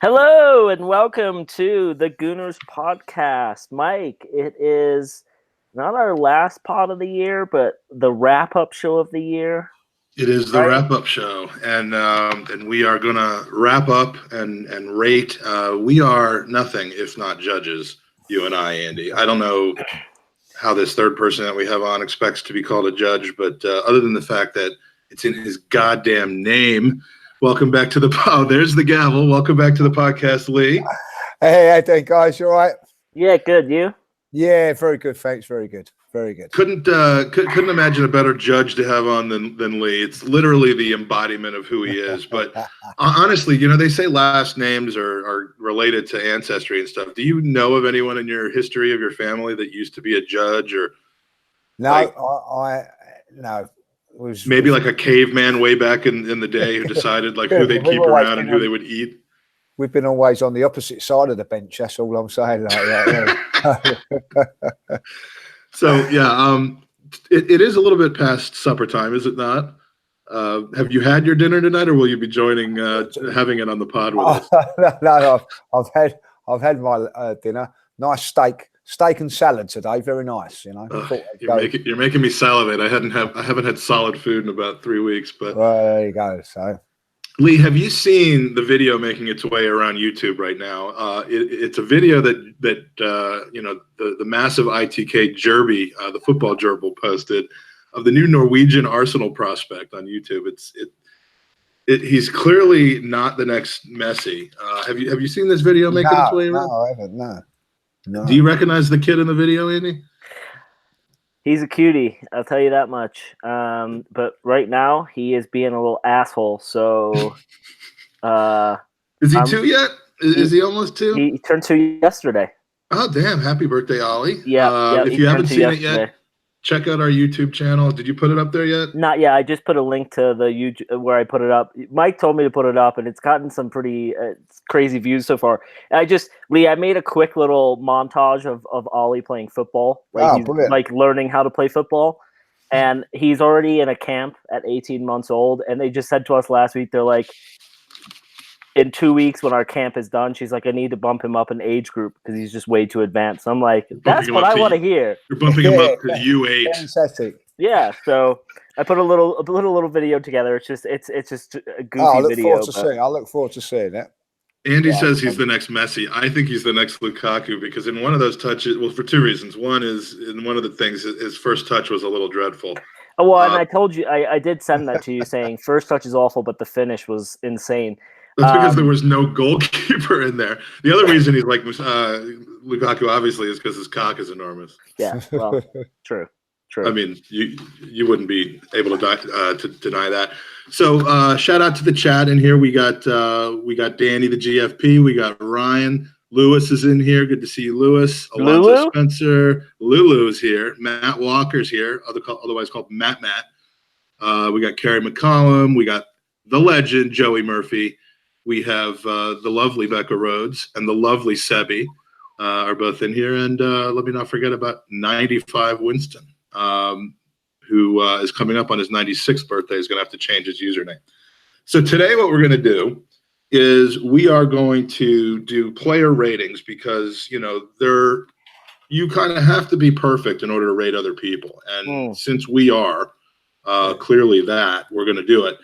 Hello and welcome to the Gooners podcast. Mike, it is not our last pod of the year, but the wrap-up show of the year. It is the wrap-up show, and we are going to wrap up and rate. We are nothing if not judges, you and I, Andy. I don't know how this third person that we have on expects to be called a judge, but other than the fact that it's in his goddamn name. Welcome back to the pod. There's the gavel. Welcome back to the podcast, Lee. Hey, how you doing, guys? You all right? Yeah, good. You? Yeah, very good. Thanks. Very good. Very good. Couldn't imagine a better judge to have on than Lee. It's literally the embodiment of who he is. But honestly, they say last names are related to ancestry and stuff. Do you know of anyone in your history of your family that used to be a judge or? No, no. Maybe like a caveman way back in the day who decided like who they'd keep around and who they would eat. We've been always on the opposite side of the bench. That's all I'm saying. So yeah, it is a little bit past supper time, is it not? Have you had your dinner tonight, or will you be joining having it on the pod with us? No, I've had my dinner. Nice steak and salad today. Very nice. You're making me salivate. I haven't had solid food in about 3 weeks. But there you go. So, Lee, have you seen the video making its way around YouTube right now? It's a video that the massive ITK Jerby, the football gerbil, posted of the new Norwegian Arsenal prospect on YouTube. He's clearly not the next Messi. Have you seen this video making its way around? No, I haven't. No. Do you recognize the kid in the video, Andy? He's a cutie, I'll tell you that much. But right now, he is being a little asshole. So, is he 2 yet? Is he almost 2? He turned 2 yesterday. Oh, damn! Happy birthday, Ollie. Yeah. If you haven't seen it yet, check out our YouTube channel. Did you put it up there yet? Not yet. I just put a link to the YouTube where I put it up. Mike told me to put it up, and it's gotten some pretty crazy views so far. I made a quick little montage of Ollie playing football. He's like learning how to play football, and he's already in a camp at 18 months old. And they just said to us last week, they're like, in 2 weeks when our camp is done, she's like, I need to bump him up an age group because he's just way too advanced. I'm like, that's what I want to hear. You're bumping him up to U8. Fantastic. Yeah, so I put a little video together. It's just a goofy video. I look forward to seeing that. Andy says he's the next Messi. I think he's the next Lukaku because in one of those touches, well, for two reasons. One is in one of the things, his first touch was a little dreadful. Oh, well, and I told you, I did send that to you saying first touch is awful, but the finish was insane. That's because there was no goalkeeper in there. The other reason he's like Lukaku, obviously, is because his cock is enormous. Yeah, well, true. I mean, you wouldn't be able to deny that. So shout out to the chat in here. We got Danny the GFP. We got Ryan. Lewis is in here. Good to see you, Lewis. Alonso Spencer. Lulu's here. Matt Walker's here, otherwise called Matt. We got Kerry McCollum. We got the legend Joey Murphy. We have the lovely Becca Rhodes and the lovely Sebi are both in here. And let me not forget about 95 Winston, who is coming up on his 96th birthday. He's going to have to change his username. So today what we're going to do is we are going to do player ratings because, you kind of have to be perfect in order to rate other people. And since we are clearly that, we're going to do it.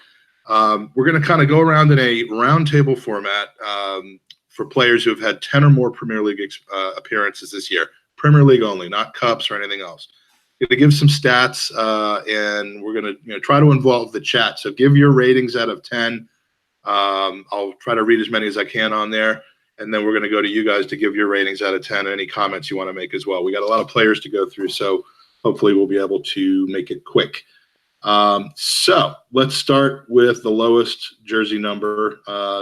We're going to kind of go around in a roundtable format for players who have had 10 or more Premier League appearances this year. Premier League only, not cups or anything else. We're going to give some stats, and we're going to try to involve the chat. So give your ratings out of 10. I'll try to read as many as I can on there, and then we're going to go to you guys to give your ratings out of 10 and any comments you want to make as well. We got a lot of players to go through, so hopefully we'll be able to make it quick. So let's start with the lowest jersey number,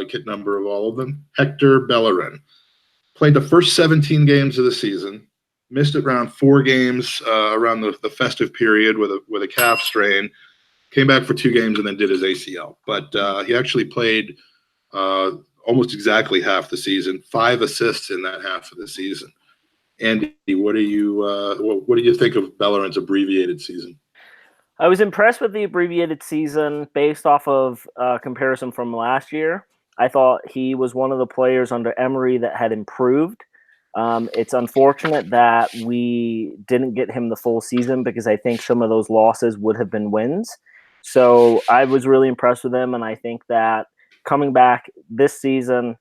kit number of all of them. Hector Bellerin played the first 17 games of the season, missed around 4 games around the festive period with a calf strain, came back for 2 games and then did his ACL. But he actually played almost exactly half the season, 5 assists in that half of the season. Andy, what do you think of Bellerin's abbreviated season? I was impressed with the abbreviated season based off of comparison from last year. I thought he was one of the players under Emery that had improved. It's unfortunate that we didn't get him the full season because I think some of those losses would have been wins. So I was really impressed with him, and I think that coming back this season,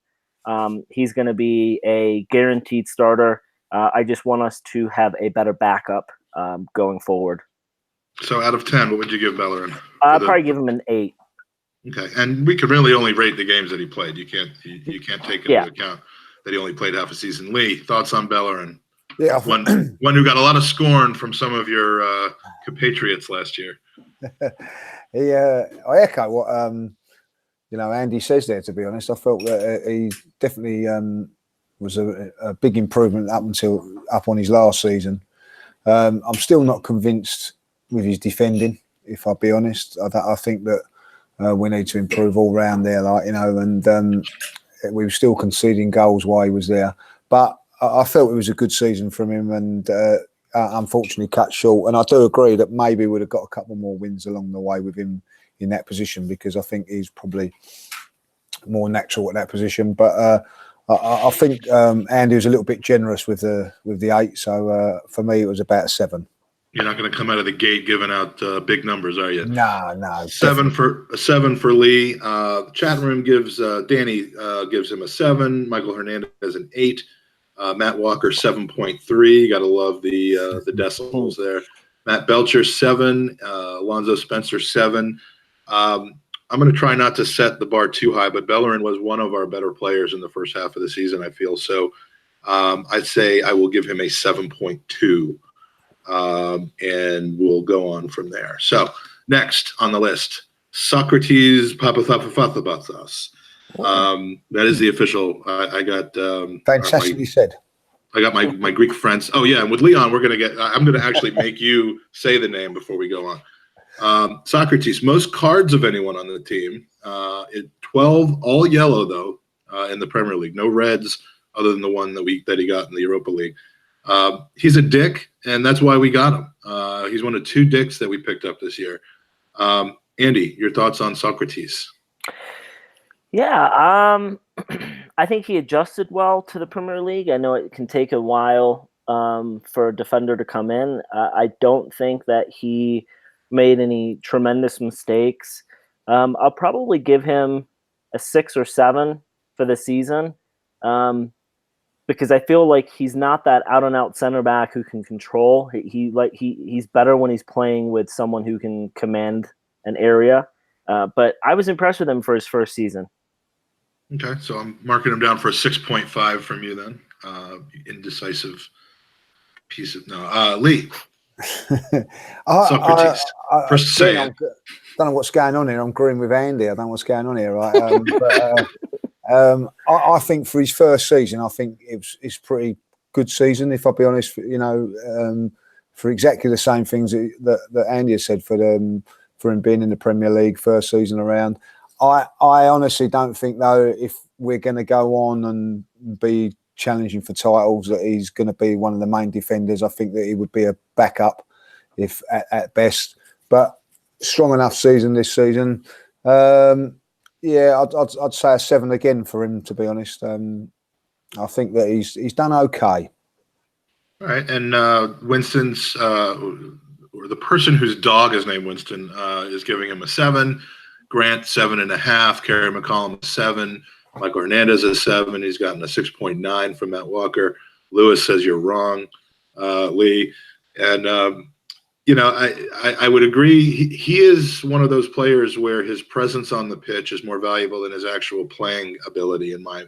he's going to be a guaranteed starter. I just want us to have a better backup going forward. So out of 10, what would you give Bellerin? I'd probably give him an 8. Okay, and we can really only rate the games that he played. You can't take into account that he only played half a season. Lee, thoughts on Bellerin? Yeah, one who got a lot of scorn from some of your compatriots last year. I echo what Andy says there. To be honest, I felt that he definitely was a big improvement up on his last season. I'm still not convinced with his defending, if I'll be honest. I think that we need to improve all round there, and we were still conceding goals while he was there. But I felt it was a good season from him, and unfortunately cut short. And I do agree that maybe we'd have got a couple more wins along the way with him in that position, because I think he's probably more natural at that position. But I think Andy was a little bit generous with the 8. So for me, it was about a 7. You're not going to come out of the gate giving out big numbers, are you? No. 7 for Lee. The chat room gives Danny gives him a 7. Michael Hernandez an 8. Matt Walker 7.3. Got to love the decimals there. Matt Belcher 7. Alonzo Spencer 7. I'm going to try not to set the bar too high, but Bellerin was one of our better players in the first half of the season, I feel. So I'd say I will give him a 7.2. And we'll go on from there. So next on the list, Sokratis Papathapathas. That is the official. I got fantastically said. I got my Greek friends. Oh yeah, and with Leon, I'm going to actually make you say the name before we go on. Sokratis, most cards of anyone on the team. 12, all yellow though, in the Premier League. No reds, other than the one that he got in the Europa League. He's a dick, and that's why we got him. He's one of 2 dicks that we picked up this year. Andy, your thoughts on Sokratis? Yeah, I think he adjusted well to the Premier League. I know it can take a while for a defender to come in. I don't think that he made any tremendous mistakes. I'll probably give him a 6 or 7 for the season. Because I feel like he's not that out-and-out center back who can control. He's better when he's playing with someone who can command an area. But I was impressed with him for his first season. Okay, so I'm marking him down for a 6.5 from you then. Indecisive piece of Lee. Sokratis. First say it. I don't know what's going on here. I'm agreeing with Andy. I don't know what's going on here, right? I think for his first season, I think it's pretty good season, if I'll be honest. For exactly the same things that Andy has said for him being in the Premier League first season around. I honestly don't think though, if we're going to go on and be challenging for titles, that he's going to be one of the main defenders. I think that he would be a backup, if at best. But strong enough season this season. Yeah, I'd say a 7 again for him, to be honest. I think that he's done okay. All right, and Winston's or the person whose dog is named Winston is giving him a 7. Grant 7.5. Kerry McCollum 7. Michael Hernandez is 7. He's gotten a 6.9 from Matt Walker. Lewis says you're wrong, Lee, and I would agree. He is one of those players where his presence on the pitch is more valuable than his actual playing ability in my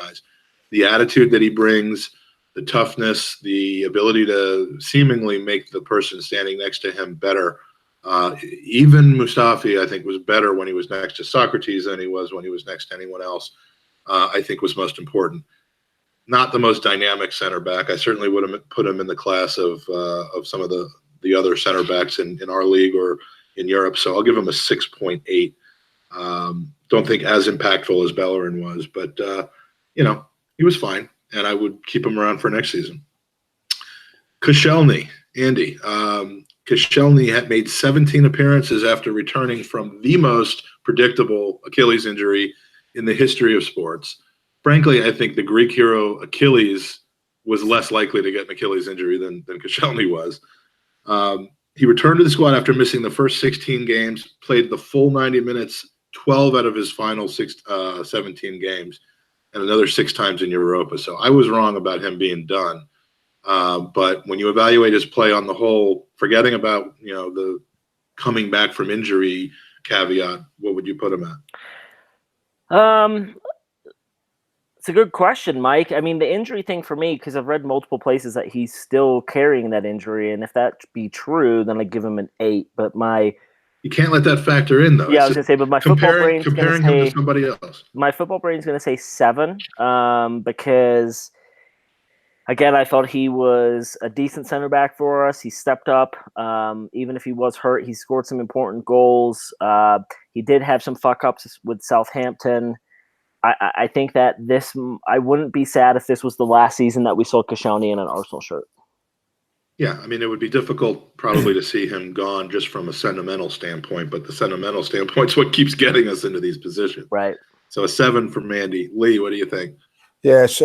eyes. The attitude that he brings, the toughness, the ability to seemingly make the person standing next to him better. Even Mustafi, I think, was better when he was next to Sokratis than he was when he was next to anyone else. I think was most important. Not the most dynamic center back. I certainly would have put him in the class of some of the other center backs in our league or in Europe. So I'll give him a 6.8. Don't think as impactful as Bellerin was, but he was fine, and I would keep him around for next season. Koscielny, Andy. Koscielny had made 17 appearances after returning from the most predictable Achilles injury in the history of sports. Frankly, I think the Greek hero Achilles was less likely to get an Achilles injury than Koscielny was. He returned to the squad after missing the first 16 games, played the full 90 minutes, 12 out of his final 17 games, and another 6 times in Europa. So I was wrong about him being done. But when you evaluate his play on the whole, forgetting about the coming back from injury caveat, what would you put him at? It's a good question, Mike. I mean, the injury thing for me, because I've read multiple places that he's still carrying that injury, and if that be true, then I give him an 8. But you can't let that factor in, though. Yeah, I was gonna say, but my football brain's comparing him to somebody else. My football brain's gonna say 7, because again, I thought he was a decent center back for us. He stepped up, even if he was hurt. He scored some important goals. He did have some fuck ups with Southampton. I think that I wouldn't be sad if this was the last season that we saw Koscielny in an Arsenal shirt. Yeah, I mean, it would be difficult probably to see him gone just from a sentimental standpoint, but the sentimental standpoint's what keeps getting us into these positions. Right. So a 7 from Mandy. Lee, what do you think? Yes.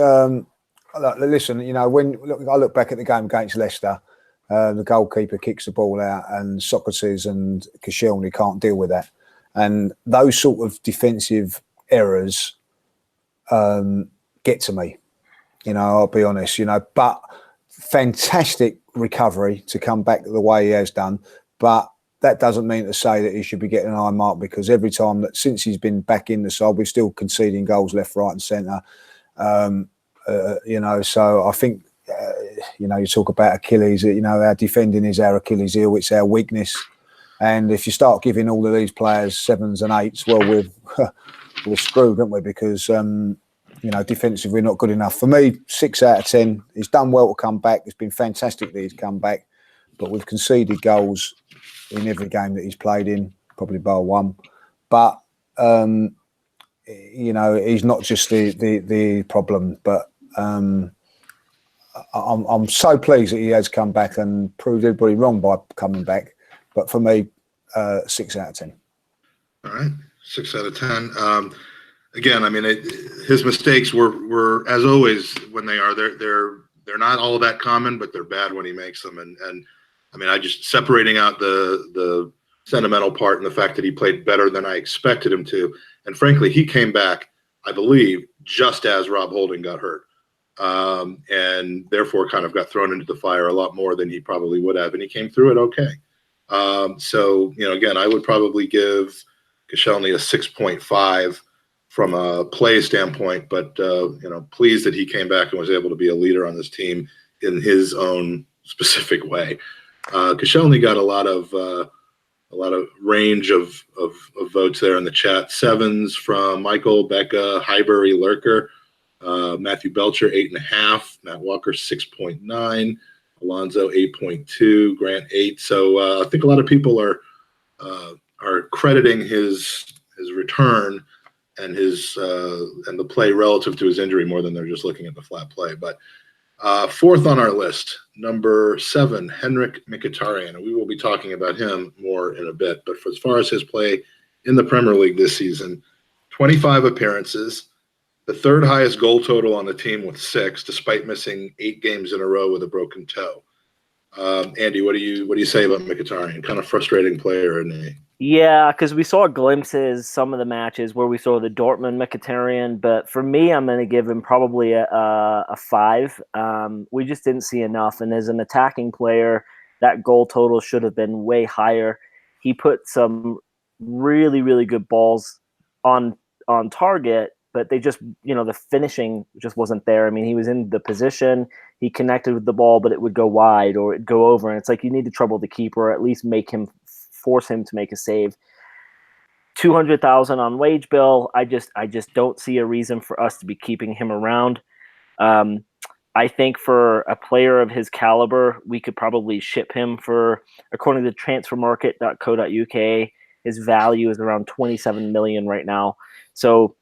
Listen, when I look back at the game against Leicester, the goalkeeper kicks the ball out and Sokratis and Koscielny can't deal with that. And those sort of defensive errors get to me, I'll be honest, but fantastic recovery to come back the way he has done. But that doesn't mean to say that he should be getting an high mark, because every time that since he's been back in the side, we're still conceding goals left, right and centre. So I think, you talk about Achilles, our defending is our Achilles heel, it's our weakness. And if you start giving all of these players 7s and 8s, well, we're screwed, aren't we? Because, defensively, we're not good enough. For me, 6 out of 10. He's done well to come back. It's been fantastic that he's come back. But we've conceded goals in every game that he's played in, probably bar 1. But, he's not just the problem. But I'm so pleased that he has come back and proved everybody wrong by coming back. But for me, 6 out of 10. All right. 6 out of 10. Again, I mean, his mistakes were as always when they're not all that common, but they're bad when he makes them. And I mean, I just separating out the sentimental part and the fact that he played better than I expected him to. And frankly, he came back, I believe, just as Rob Holding got hurt, and therefore kind of got thrown into the fire a lot more than he probably would have. And he came through it okay. So again, I would probably give Koscielny a 6.5 from a play standpoint, but pleased that he came back and was able to be a leader on this team in his own specific way. Koscielny got a lot of range of votes there in the chat. 7s from Michael, Becca, Highbury, Lurker, Matthew Belcher 8.5, Matt Walker 6.9, Alonzo 8.2, Grant 8. So I think a lot of people are crediting his return and and the play relative to his injury more than they're just looking at the flat play. But 4th on our list, number 7, Henrikh Mkhitaryan. And we will be talking about him more in a bit. But as far as his play in the Premier League this season, 25 appearances, the 3rd highest goal total on the team with 6, despite missing 8 games in a row with a broken toe. Andy, what do you say about Mkhitaryan? Kind of frustrating player, isn't he? Yeah, because we saw glimpses some of the matches where we saw the Dortmund Mkhitaryan, but for me, I'm going to give him probably a 5. We just didn't see enough, and as an attacking player, that goal total should have been way higher. He put some really, really good balls on target, but they just, the finishing just wasn't there. I mean, he was in the position, he connected with the ball, but it would go wide or it'd go over, and it's like you need to trouble the keeper or at least force him to make a save. 200,000 on wage bill. I just don't see a reason for us to be keeping him around. I think for a player of his caliber, we could probably ship him for, according to transfermarket.co.uk, his value is around 27 million right now. So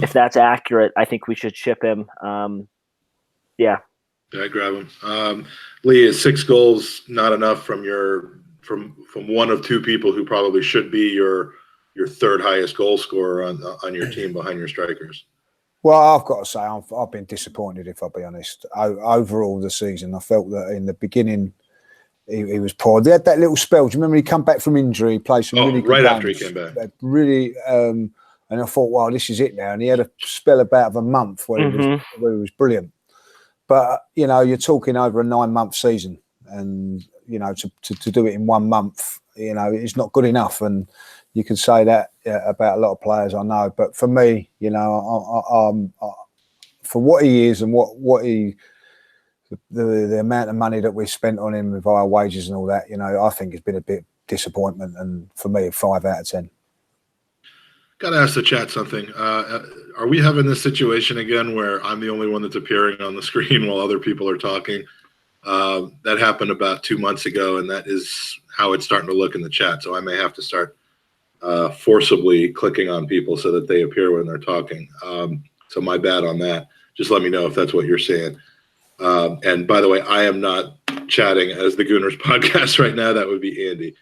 if that's accurate, I think we should ship him. Yeah, I grab him. Lee, is 6 goals not enough from one of 2 people who probably should be your your third highest goal scorer on your team behind your strikers. Well, I've got to say I've been disappointed, if I'll be honest. Overall, the season, I felt that in the beginning he was poor. They had that little spell. Do you remember he come back from injury, he played some really good right games, after he came back, really. And I thought, well, this is it now. And he had a spell about a month where he was brilliant. But you're talking over a 9-month season, and to do it in 1 month, it's not good enough. And you can say that about a lot of players I know, but for me, for what he is and what he, the amount of money that we spent on him with our wages and all that, I think it's been a bit disappointment. And for me, 5 out of 10. Got to ask the chat something. Are we having this situation again where I'm the only one that's appearing on the screen while other people are talking? That happened about 2 months ago, and that is how it's starting to look in the chat. So I may have to start forcibly clicking on people so that they appear when they're talking. So my bad on that. Just let me know if that's what you're saying. And by the way, I am not chatting as the Gooners podcast right now. That would be Andy.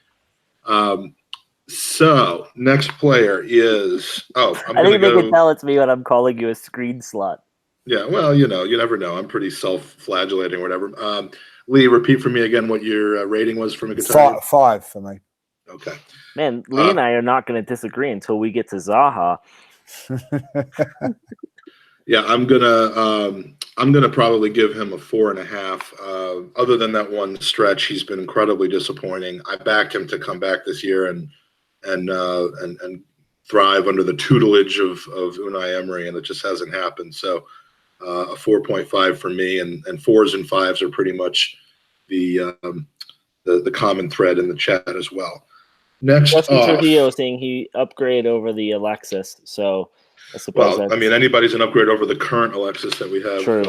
So next player is I think they can tell it's me when I'm calling you a screen slut. Yeah, well, you never know. I'm pretty self-flagellating or whatever. Lee, repeat for me again what your rating was from Mkhitaryan. 5 for me. Okay. Man, Lee and I are not going to disagree until we get to Zaha. Yeah, I'm gonna probably give him a 4.5. Other than that one stretch, he's been incredibly disappointing. I backed him to come back this year and thrive under the tutelage of Unai Emery, and it just hasn't happened. So a 4.5 for me, and 4s and 5s are pretty much the common thread in the chat as well. Next, Justin Trujillo saying he upgrade over the Alexis. So I suppose. Well, I mean, anybody's an upgrade over the current Alexis that we have. True.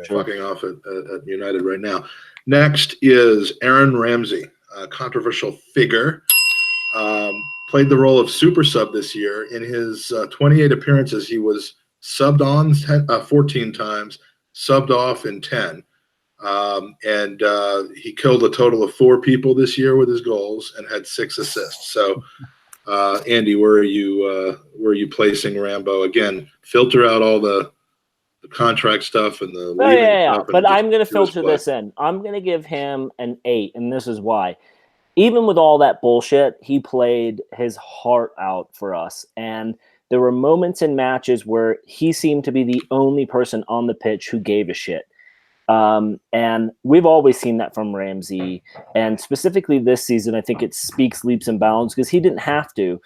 Fucking off at United right now. Next is Aaron Ramsey, a controversial figure. Played the role of super sub this year. In his 28 appearances, he was subbed on 14 times, subbed off in 10. And he killed a total of 4 people this year with his goals and had 6 assists. So, Andy, where are you placing Rambo? Again, filter out all the contract stuff and the stuff. But I'm going to filter this in. I'm going to give him an 8, and this is why. Even with all that bullshit, he played his heart out for us. And there were moments in matches where he seemed to be the only person on the pitch who gave a shit. And we've always seen that from Ramsey. And specifically this season, I think it speaks leaps and bounds because he didn't have to.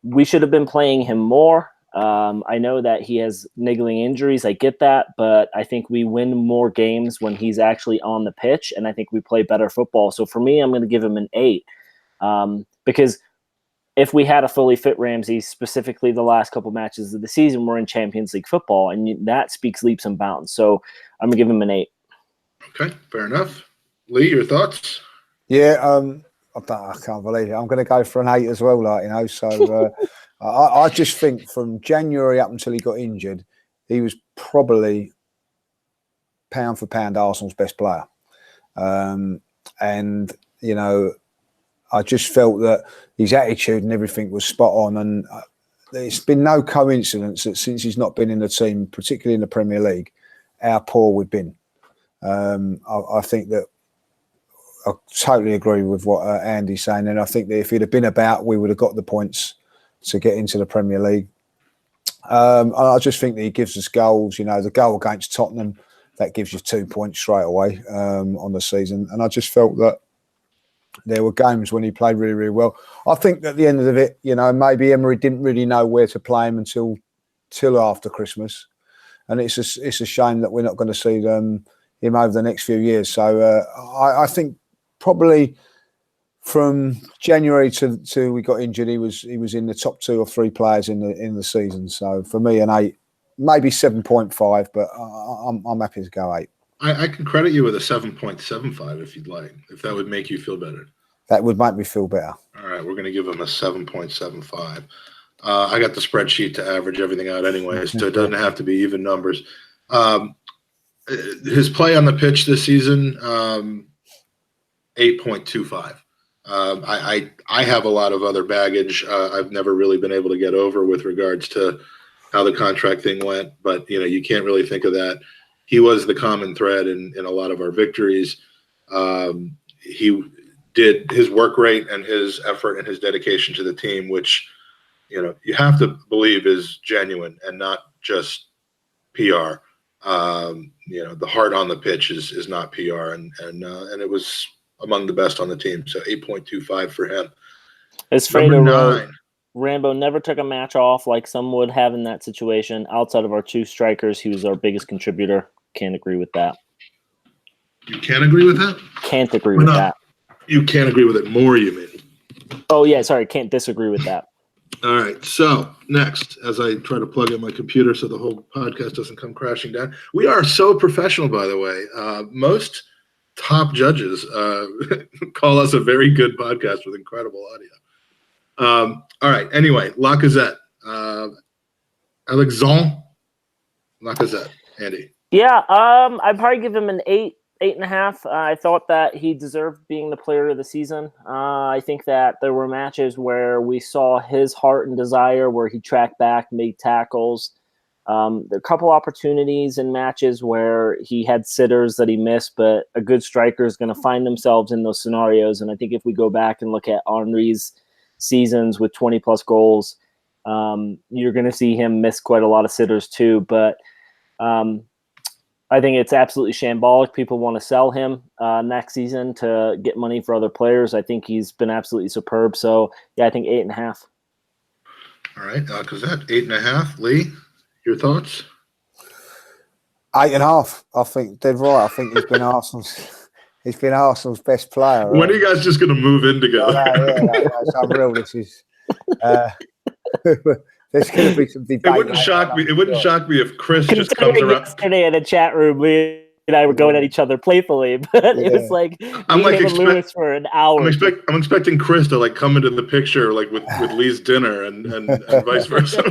We should have been playing him more. I know that he has niggling injuries. I get that, but I think we win more games when he's actually on the pitch, and I think we play better football. So for me, I'm going to give him an 8 because if we had a fully fit Ramsey, specifically the last couple matches of the season, we're in Champions League football, and that speaks leaps and bounds. So I'm going to give him an 8. Okay, fair enough. Lee, your thoughts? Yeah, I can't believe it. I'm going to go for an 8 as well, so... I just think from January up until he got injured, he was probably pound for pound Arsenal's best player. And, I just felt that his attitude and everything was spot on. And it's been no coincidence that since he's not been in the team, particularly in the Premier League, how poor we've been. I think that I totally agree with what Andy's saying. And I think that if he'd have been about, we would have got the points to get into the Premier League. I just think that he gives us goals. The goal against Tottenham, that gives you 2 points straight away on the season. And I just felt that there were games when he played really, really well. I think at the end of it, maybe Emery didn't really know where to play him until after Christmas. And it's a shame that we're not going to see him over the next few years. So I think probably from January to we got injured, he was in the top 2 or 3 players in the season. So for me, an 8, maybe 7.5, but I'm happy to go 8. I can credit you with a 7.75 if you'd like, if that would make you feel better. That would make me feel better. All right, we're going to give him a 7.75. I got the spreadsheet to average everything out anyway, so it doesn't have to be even numbers. His play on the pitch this season, 8.25. I have a lot of other baggage I've never really been able to get over with regards to how the contract thing went, but you can't really think of that. He was the common thread in a lot of our victories. He did his work rate and his effort and his dedication to the team, which you have to believe is genuine and not just PR. The heart on the pitch is not PR, and it was among the best on the team. So 8.25 for him. As Fredo wrote, Rambo never took a match off like some would have in that situation. Outside of our two strikers, he was our biggest contributor. Can't agree with that. You can't agree with that? Can't agree with that. You can't agree with it more, you mean? Oh, yeah, sorry. Can't disagree with that. All right. So next, as I try to plug in my computer so the whole podcast doesn't come crashing down, we are so professional, by the way. Most top judges call us a very good podcast with incredible audio. All right. Anyway, Lacazette. Alexandre Lacazette. Andy. Yeah, I'd probably give him an 8.5. I thought that he deserved being the player of the season. I think that there were matches where we saw his heart and desire, where he tracked back, made tackles. There are a couple opportunities in matches where he had sitters that he missed, but a good striker is going to find themselves in those scenarios. And I think if we go back and look at Henry's seasons with 20-plus goals, you're going to see him miss quite a lot of sitters too. But I think it's absolutely shambolic. People want to sell him next season to get money for other players. I think he's been absolutely superb. So, yeah, I think 8.5. All right, Lacazette, 8.5. Lee, your thoughts? 8.5. I think dead right. I think he's been Arsenal's best player. Right? When are you guys just going to move in together? That's unreal. This is. There's going to be some debate. It wouldn't shock me if Chris just comes around. Yesterday in the chat room, we and I were going at each other playfully, but it was like I'm like Lewis for an hour. I'm expecting Chris to come into the picture with Lee's dinner and vice versa.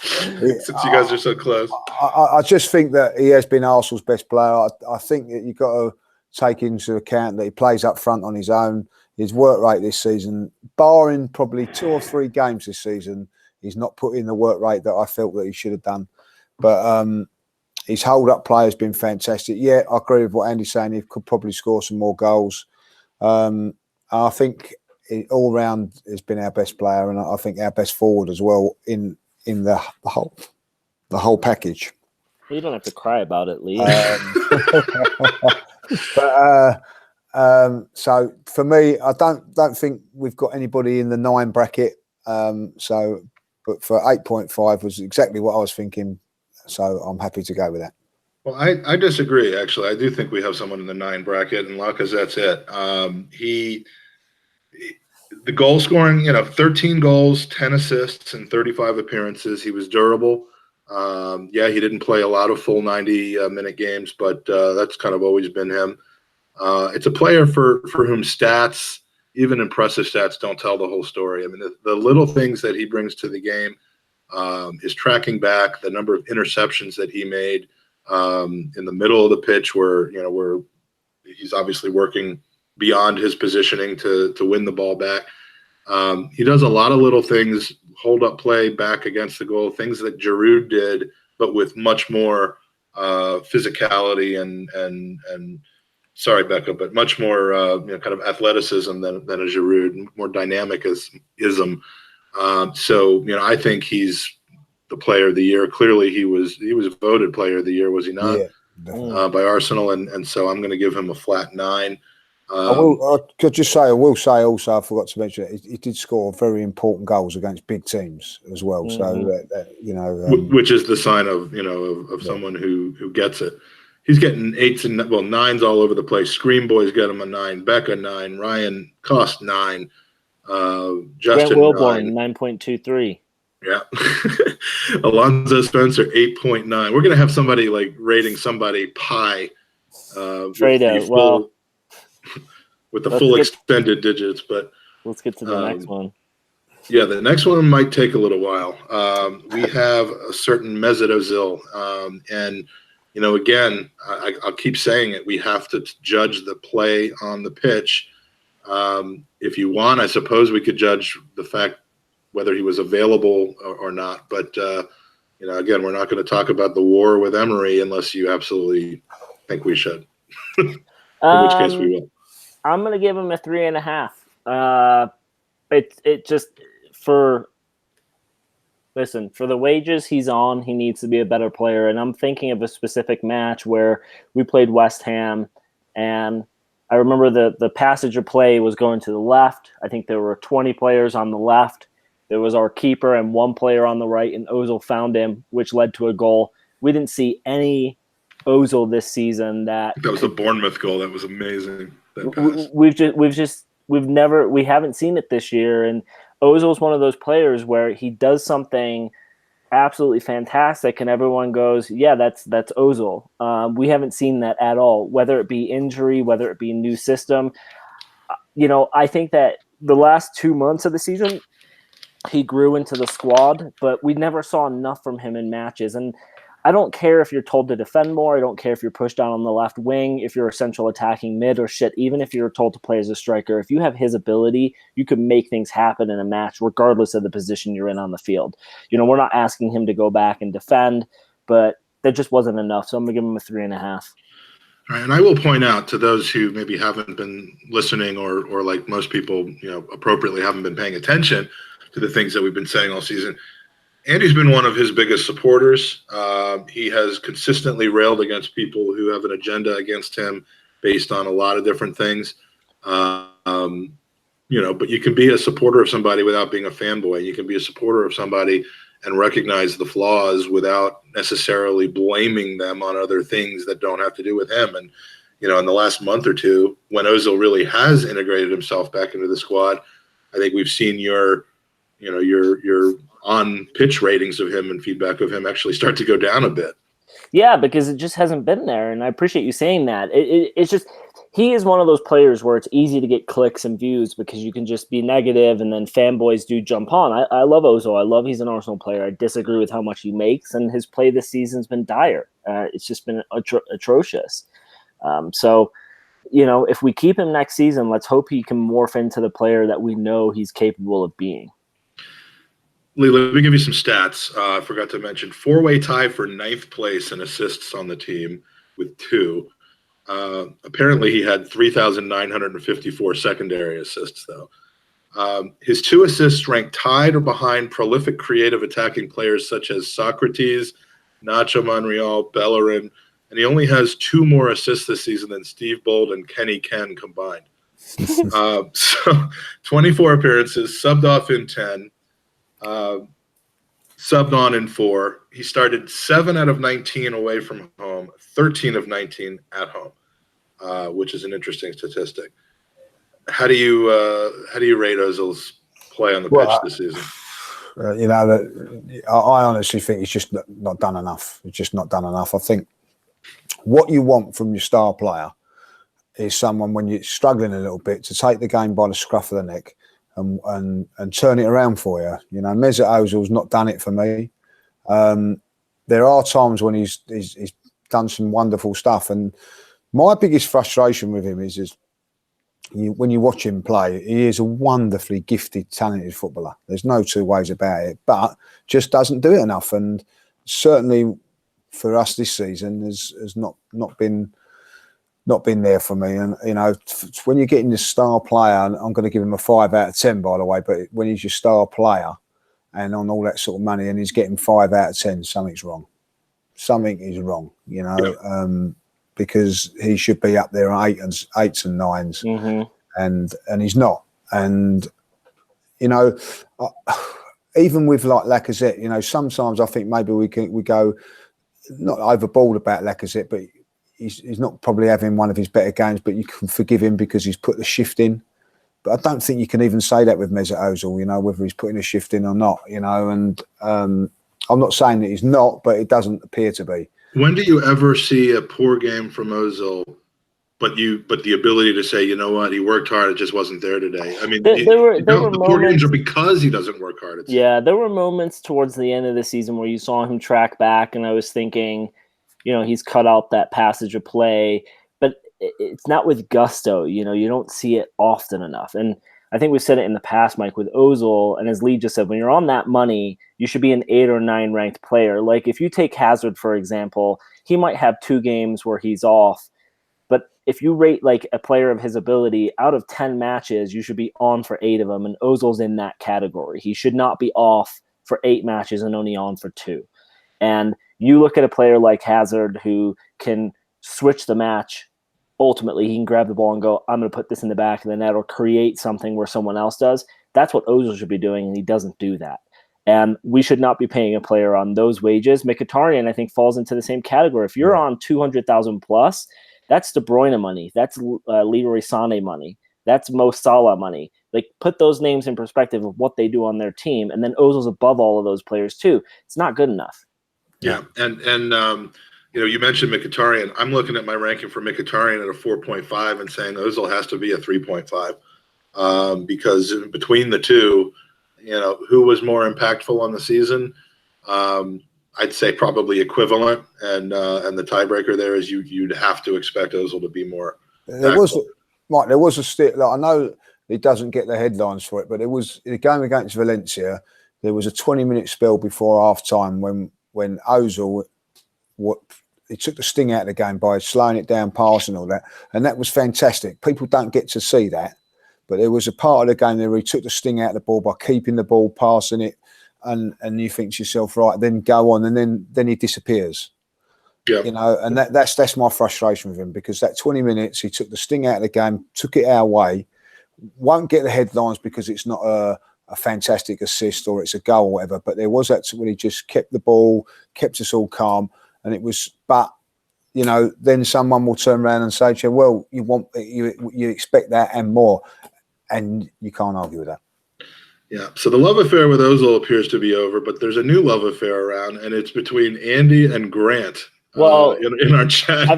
Since you guys are so close, I just think that he has been Arsenal's best player. I think that you've got to take into account that he plays up front on his own. His work rate this season, barring probably 2 or 3 games this season, he's not put in the work rate that I felt that he should have done. But his hold-up play has been fantastic. Yeah, I agree with what Andy's saying. He could probably score some more goals. I think all round has been our best player, and I think our best forward as well in the whole package. You don't have to cry about it, Lee. So for me, I don't think we've got anybody in the 9 bracket. But for 8.5 was exactly what I was thinking. So I'm happy to go with that. Well, I disagree, actually. I do think we have someone in the 9 bracket, and Lacazette's it. The goal scoring, 13 goals, 10 assists, and 35 appearances. He was durable. He didn't play a lot of full 90-minute games, but that's kind of always been him. It's a player for whom stats, even impressive stats, don't tell the whole story. I mean, the little things that he brings to the game, his tracking back, the number of interceptions that he made in the middle of the pitch where he's obviously working beyond his positioning to win the ball back. He does a lot of little things, hold up play back against the goal, things that Giroud did, but with much more physicality and sorry, Becca, but much more kind of athleticism than a Giroud, more dynamicism. So I think he's the player of the year. Clearly, he was voted player of the year, was he not? Yeah, by Arsenal, and so I'm going to give him a flat 9. I will say also, I forgot to mention it, he did score very important goals against big teams as well. Mm-hmm. So which is the sign of someone who gets it. He's getting 8s and 9s all over the place. Scream Boys get him a 9. Becca 9. Ryan Cost 9. Justin Brent Wilborn 9.23. Yeah. Alonzo Spencer 8.9. We're gonna have somebody rating somebody pi. Fredo. With the full extended digits, but let's get to the next one. Yeah, the next one might take a little while. We have a certain Mesut Ozil, and again, I'll keep saying it. We have to judge the play on the pitch. If you want, I suppose we could judge the fact whether he was available or not. But, again, we're not going to talk about the war with Emery unless you absolutely think we should, in which case we will. I'm going to give him a 3.5. It just for the wages he's on, he needs to be a better player. And I'm thinking of a specific match where we played West Ham, and I remember the passage of play was going to the left. I think there were 20 players on the left. There was our keeper and one player on the right, and Ozil found him, which led to a goal. We didn't see any Ozil this season. That was a Bournemouth goal. That was amazing. We haven't seen it this year. And Ozil's one of those players where he does something absolutely fantastic, and everyone goes, "Yeah, that's Ozil." We haven't seen that at all, whether it be injury, whether it be new system. I think that the last 2 months of the season, he grew into the squad, but we never saw enough from him in matches. And I don't care if you're told to defend more. I don't care if you're pushed down on the left wing, if you're a central attacking mid, or even if you're told to play as a striker. If you have his ability, you can make things happen in a match regardless of the position you're in on the field. We're not asking him to go back and defend, but there just wasn't enough. So I'm going to give him a 3.5. All right, and I will point out to those who maybe haven't been listening or like most people, appropriately haven't been paying attention to the things that we've been saying all season. Andy's been one of his biggest supporters. He has consistently railed against people who have an agenda against him based on a lot of different things. But you can be a supporter of somebody without being a fanboy. You can be a supporter of somebody and recognize the flaws without necessarily blaming them on other things that don't have to do with him. And, in the last month or two, when Ozil really has integrated himself back into the squad, I think we've seen your on-pitch ratings of him and feedback of him actually start to go down a bit. Yeah, because it just hasn't been there, and I appreciate you saying that. It's just he is one of those players where it's easy to get clicks and views because you can just be negative, and then fanboys do jump on. I love Ozil. I love he's an Arsenal player. I disagree with how much he makes, and his play this season's been dire. It's just been atrocious. So, if we keep him next season, let's hope he can morph into the player that we know he's capable of being. Lee, let me give you some stats. I forgot to mention 4-way tie for 9th place in assists on the team with 2. Apparently, he had 3,954 secondary assists, though. His 2 assists rank tied or behind prolific creative attacking players such as Sokratis, Nacho, Monreal, Bellerin, and he only has 2 more assists this season than Steve Bold and Kenny Ken combined. So 24 appearances, subbed off in 10. Subbed on in 4. He started 7 out of 19 away from home, 13 of 19 at home, which is an interesting statistic. How do you rate Ozil's play on the pitch this season? I honestly think he's just not done enough. He's just not done enough. I think what you want from your star player is someone, when you're struggling a little bit, to take the game by the scruff of the neck and turn it around for you. Mesut Ozil's not done it for me. There are times when he's done some wonderful stuff, and my biggest frustration with him is when you watch him play, he is a wonderfully gifted, talented footballer. There's no two ways about it, but just doesn't do it enough. And certainly for us this season has not been there for me. And when you're getting the star player, and I'm going to give him a 5 out of 10, by the way, but when he's your star player and on all that sort of money and he's getting 5 out of 10, something's wrong. Something is wrong, because he should be up there on 8s and 9s, and he's not. And even with like Lacazette, sometimes I think maybe we go not overboard about Lacazette, but he's not probably having one of his better games, but you can forgive him because he's put the shift in. But I don't think you can even say that with Mesut Ozil, whether he's putting a shift in or not, and I'm not saying that he's not, but it doesn't appear to be. When do you ever see a poor game from Ozil, but the ability to say, you know what, he worked hard, it just wasn't there today? I mean, the poor games are because he doesn't work hard. There were moments towards the end of the season where you saw him track back, and I was thinking, he's cut out that passage of play. But it's not with gusto. You know, you don't see it often enough. And I think we said it in the past, Mike, with Ozil, and as Lee just said, when you're on that money, you should be an 8 or 9 ranked player. Like if you take Hazard, for example, he might have 2 games where he's off, but if you rate like a player of his ability, out of 10 matches, you should be on for 8 of them, and Ozil's in that category. He should not be off for 8 matches and only on for 2. And you look at a player like Hazard who can switch the match. Ultimately, he can grab the ball and go, I'm going to put this in the back of the net or create something where someone else does. That's what Ozil should be doing, and he doesn't do that. And we should not be paying a player on those wages. Mkhitaryan, I think, falls into the same category. If you're on 200,000 plus, that's De Bruyne money. That's Leroy Sané money. That's Mo Salah money. Like, put those names in perspective of what they do on their team, and then Ozil's above all of those players too. It's not good enough. Yeah, and you know, you mentioned Mkhitaryan. I'm looking at my ranking for Mkhitaryan at a 4.5 and saying Ozil has to be a 3.5 because between the two, you know, who was more impactful on the season? I'd say probably equivalent, and the tiebreaker there is you'd have to expect Ozil to be more. There was a stick. Like, I know it doesn't get the headlines for it, but it was in a game against Valencia. There was a 20-minute spell before half time when Ozil he took the sting out of the game by slowing it down, passing all that, and that was fantastic. People don't get to see that, but there was a part of the game where he took the sting out of the ball by keeping the ball, passing it, and you think to yourself, right, then go on, and then he disappears. Yeah. You know, and that's my frustration with him, because that 20 minutes he took the sting out of the game, took it our way, won't get the headlines because it's not a fantastic assist or it's a goal or whatever, but there was that when he just kept the ball, kept us all calm. And it was, but you know, then someone will turn around and say to you, "Well, you expect that and more," and you can't argue with that. Yeah. So the love affair with Ozil appears to be over, but there's a new love affair around, and it's between Andy and Grant. Well, in our chat,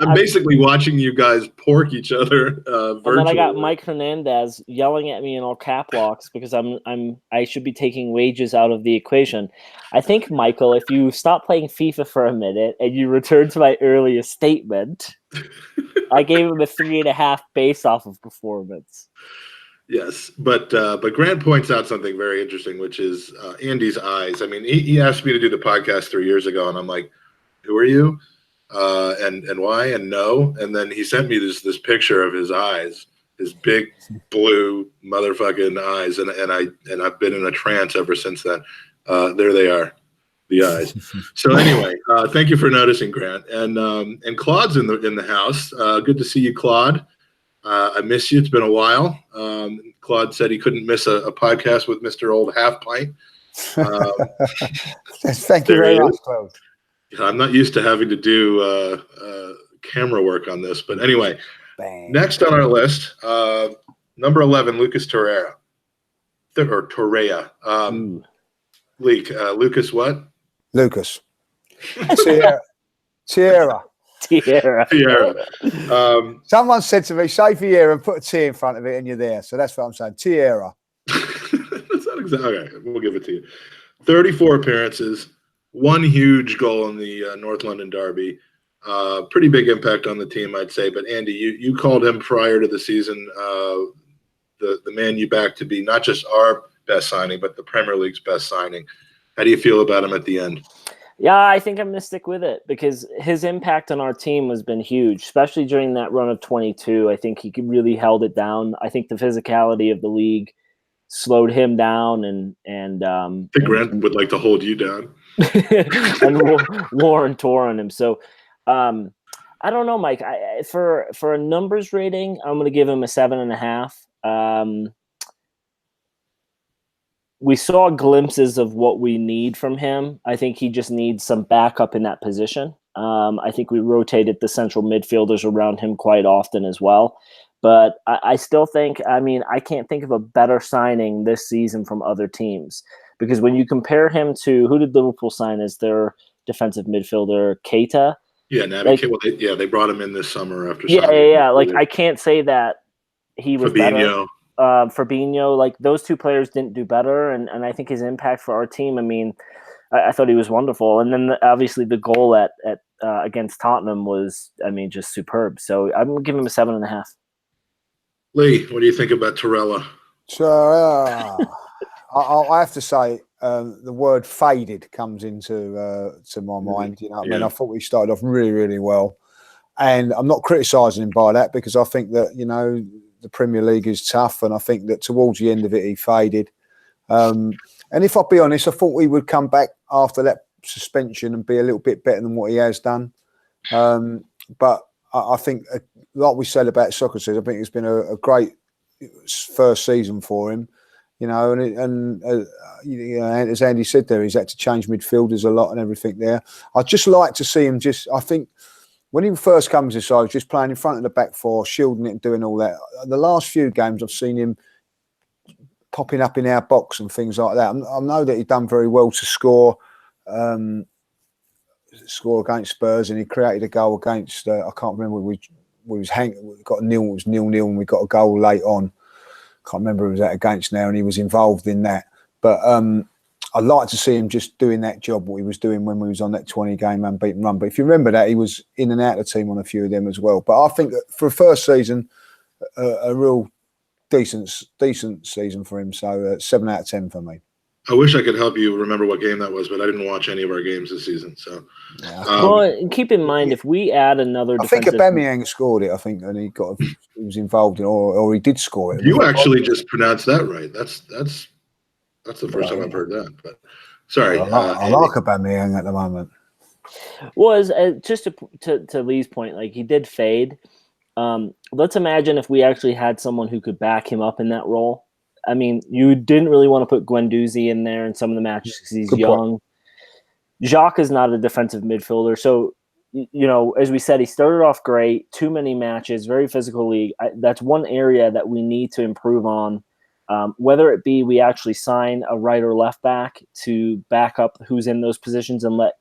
I'm basically watching you guys pork each other virtually. And then I got Mike Hernandez yelling at me in all cap locks because I should be taking wages out of the equation. I think, Michael, if you stop playing FIFA for a minute and you return to my earlier statement, I gave him a 3.5 based off of performance. Yes, but Grant points out something very interesting, which is Andy's eyes. I mean, he asked me to do the podcast 3 years ago, and I'm like, "Who are you? And why?" And no. And then he sent me this picture of his eyes, his big blue motherfucking eyes, and I've been in a trance ever since then. There they are, the eyes. So anyway, thank you for noticing, Grant. And Claude's in the house. Good to see you, Claude. I miss you. It's been a while. Claude said he couldn't miss a podcast with Mr. Old Half Pint. Thank you very much, Claude. I'm not used to having to do camera work on this, but anyway. Bang. Next on our list, number 11, Lucas Torreira. Or Torreira. Lucas what? Lucas. Tierra. Someone said to me, say Vieira and put a T in front of it and you're there. So that's what I'm saying. Tierra. That's not exactly. Okay, we'll give it to you. 34 appearances, 1 huge goal in the North London derby. Pretty big impact on the team, I'd say. But Andy, you called him prior to the season the man you backed to be not just our best signing, but the Premier League's best signing. How do you feel about him at the end? Yeah, I think I'm going to stick with it because his impact on our team has been huge, especially during that run of 22. I think he really held it down. I think the physicality of the league slowed him down, and I think Grant would like to hold you down. And Laurent tore on him. So I don't know, Mike. For a numbers rating, I'm going to give him a 7.5. We saw glimpses of what we need from him. I think he just needs some backup in that position. I think we rotated the central midfielders around him quite often as well. But I still think, I can't think of a better signing this season from other teams. Because when you compare him to, who did Liverpool sign as their defensive midfielder, Keita? Yeah, Naby Keita. They brought him in this summer after. Yeah. Like, I can't say that he was Fabinho. Better. Fabinho, like those two players didn't do better, and I think his impact for our team. I thought he was wonderful. And then obviously the goal at against Tottenham was, I mean, just superb. So I'm going to give him a 7.5. Lee, what do you think about Torreira? So I have to say the word faded comes into to my mind. You know what I mean? I thought he started off really, really well. And I'm not criticising him by that because I think that, you know, the Premier League is tough. And I think that towards the end of it, he faded. And if I'll be honest, I thought he would come back after that suspension and be a little bit better than what he has done. But I think, like we said about Sokratis, I think it's been a great first season for him. You know, and you know, as Andy said there, he's had to change midfielders a lot and everything there. I'd just like to see him I think, when he first comes to side, just playing in front of the back four, shielding it and doing all that. The last few games, I've seen him popping up in our box and things like that. I know that he'd done very well to score against Spurs, and he created a goal against, I can't remember, we got a nil, it was 0-0, and we got a goal late on. Can't remember who was that against now, and he was involved in that. But I'd like to see him just doing that job, what he was doing when we was on that 20-game unbeaten run. But if you remember that, he was in and out of the team on a few of them as well. But I think that for a first season, a real decent season for him. So 7 out of 10 for me. I wish I could help you remember what game that was, but I didn't watch any of our games this season. So, well, keep in mind if we add another, I think Aubameyang scored it. I think, and he was involved in, or he did score it. You actually just pronounced that right. That's the first time I've heard that. But sorry, I like Aubameyang at the moment. Was just to Lee's point, like he did fade. Let's imagine if we actually had someone who could back him up in that role. I mean, you didn't really want to put Guendouzi in there in some of the matches because he's young. Jacques is not a defensive midfielder. So, you know, as we said, he started off great, too many matches, very physical league. That's one area that we need to improve on, whether it be we actually sign a right or left back to back up who's in those positions and let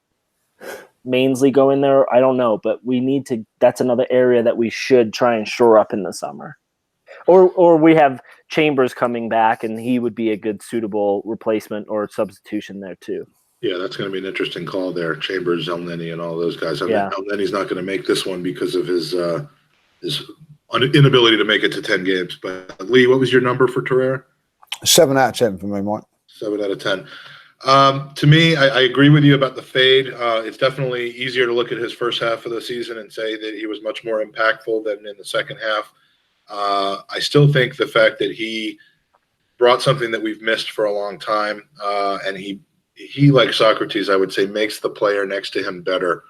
Ainsley go in there. I don't know, but we need to – that's another area that we should try and shore up in the summer. Or we have Chambers coming back, and he would be a good suitable replacement or substitution there too. Yeah, that's going to be an interesting call there. Chambers, Elneny, and all those guys. Elneny's not going to make this one because of his inability to make it to 10 games. But Lee, what was your number for Torreira? 7 out of 10 for me, Mike. 7 out of 10. To me, I agree with you about the fade. It's definitely easier to look at his first half of the season and say that he was much more impactful than in the second half. I still think the fact that he brought something that we've missed for a long time, and he like Sokratis, I would say, makes the player next to him better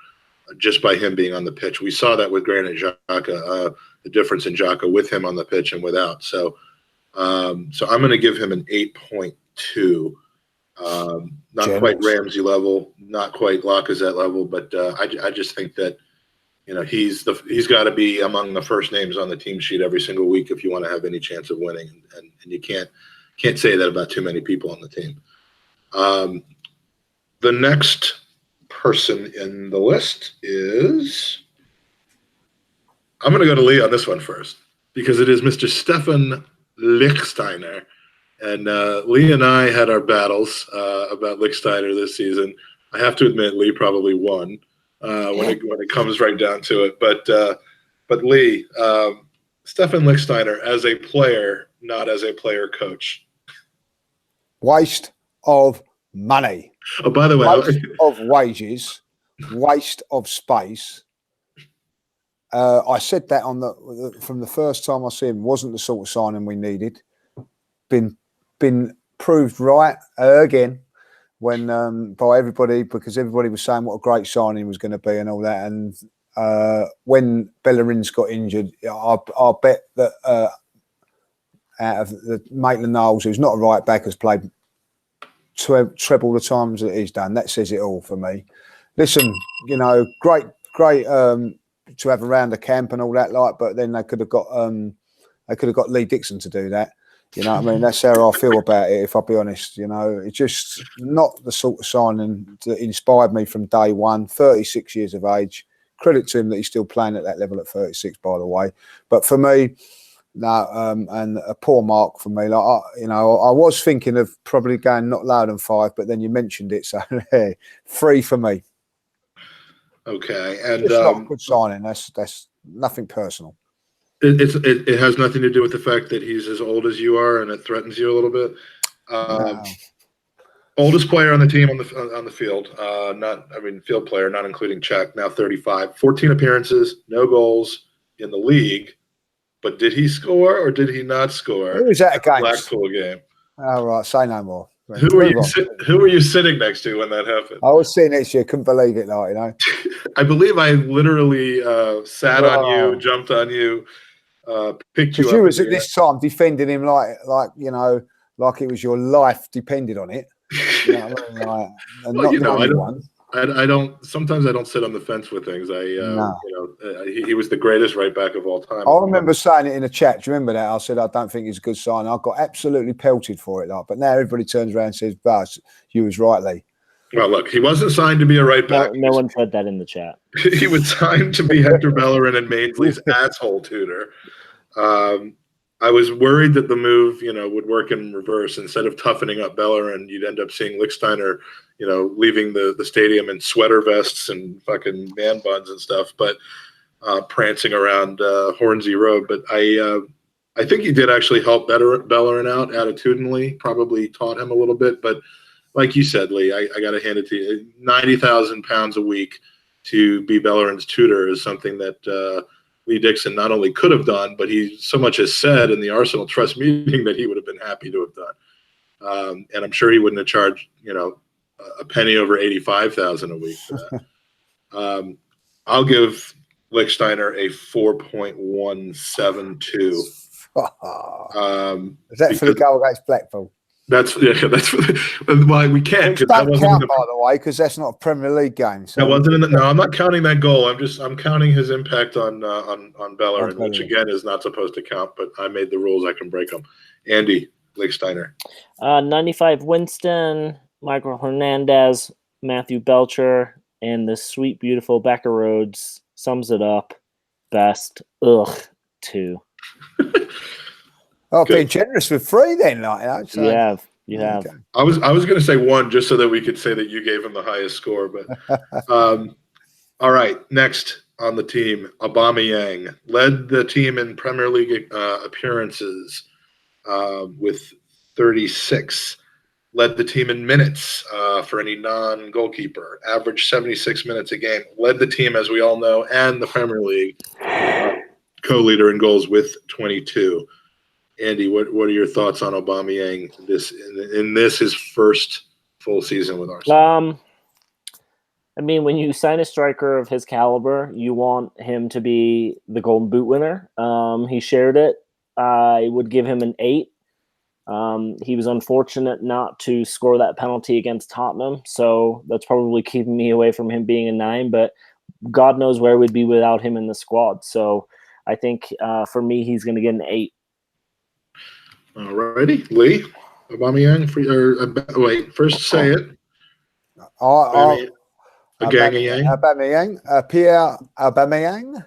just by him being on the pitch. We saw that with Granit Xhaka, the difference in Xhaka with him on the pitch and without. So I'm going to give him an 8.2. Not quite Ramsey level, not quite Lacazette level, but I just think that, you know, he's got to be among the first names on the team sheet every single week if you want to have any chance of winning, and you can't say that about too many people on the team. The next person in the list is, I'm going to go to Lee on this one first because it is Mr. Stephan Lichtsteiner. And Lee and I had our battles about Lichtsteiner this season. I have to admit, Lee probably won when it comes right down to it. But Lee, Stephan Lichtsteiner as a player, not as a player coach. Waste of money. Oh, by the way, waste of wages, waste of space. I said that from the first time I see him, wasn't the sort of signing we needed. Been proved right again when by everybody, because everybody was saying what a great signing he was going to be and all that. And when Bellerin's got injured, I bet that out of the Maitland-Niles, who's not a right back, has played treble the times that he's done. That says it all for me. Listen, you know, great to have around the camp and all that, but then they could have got Lee Dixon to do that. You know what I mean? That's how I feel about it, if I'll be honest. You know, it's just not the sort of signing that inspired me from day one. 36 years of age. Credit to him that he's still playing at that level at 36, by the way. But for me, No, and a poor mark for me. Like I was thinking of probably going not lower than 5, but then you mentioned it, so 3 for me. Okay, and It's not a good signing. That's nothing personal. It has nothing to do with the fact that he's as old as you are, and it threatens you a little bit. No. Oldest player on the team on the field, field player, not including Czech, now 35, 14 appearances, no goals in the league. But did he score or did he not score? Who was that against? Blackpool game. Oh, right, say no more. Who were you sitting next to when that happened? I was sitting next to you, couldn't believe it, I believe I literally sat on you, jumped on you, picked you up. Because you was at this time defending him like it was your life depended on it. You know what I mean? And well, not I don't. Sometimes I don't sit on the fence with things. He was the greatest right back of all time. I remember saying it in a chat. Do you remember that? I said I don't think it's a good sign. I got absolutely pelted for it, but now everybody turns around and says, "Buzz, you was right, Lee." Well, look, he wasn't signed to be a right back. No one said that in the chat. He was signed to be Hector Bellerin and Ainsley's asshole tutor. I was worried that the move, would work in reverse. Instead of toughening up Bellerin, you'd end up seeing Lichtsteiner, leaving the stadium in sweater vests and fucking man buns and stuff, but prancing around Hornsey Road. But I think he did actually help Bellerin out attitudinally, probably taught him a little bit. But like you said, Lee, I got to hand it to you. £90,000 a week to be Bellerin's tutor is something that Lee Dixon not only could have done, but he so much has said in the Arsenal Trust meeting that he would have been happy to have done. And I'm sure he wouldn't have charged, a penny over 85,000 a week for that. I'll give Lichtsteiner a 4.172. Is that for the goal against Blackpool? That's why we can't. Which don't count, by the way, because that's not a Premier League game. So. That wasn't in the, no, I'm not counting that goal. I'm counting his impact on Bellerin, which again is not supposed to count. But I made the rules; I can break them. Andy Lichtsteiner, 95 Winston, Michael Hernandez, Matthew Belcher, and the sweet, beautiful Becca Rhodes sums it up. Best 2. Oh, being generous with 3 then, so. You have. Okay. I was going to say 1 just so that we could say that you gave him the highest score, but all right. Next on the team, Aubameyang led the team in Premier League appearances with 36. Led the team in minutes for any non-goalkeeper. Averaged 76 minutes a game. Led the team, as we all know, and the Premier League co-leader in goals with 22. Andy, what are your thoughts on Aubameyang in his first full season with Arsenal? I mean, when you sign a striker of his caliber, you want him to be the Golden Boot winner. He shared it. I would give him an 8. He was unfortunate not to score that penalty against Tottenham, so that's probably keeping me away from him being a 9. But God knows where we'd be without him in the squad. So I think for me, he's going to get an 8. All righty, Lee, Aubameyang. First say it. Aubameyang, Pierre Aubameyang.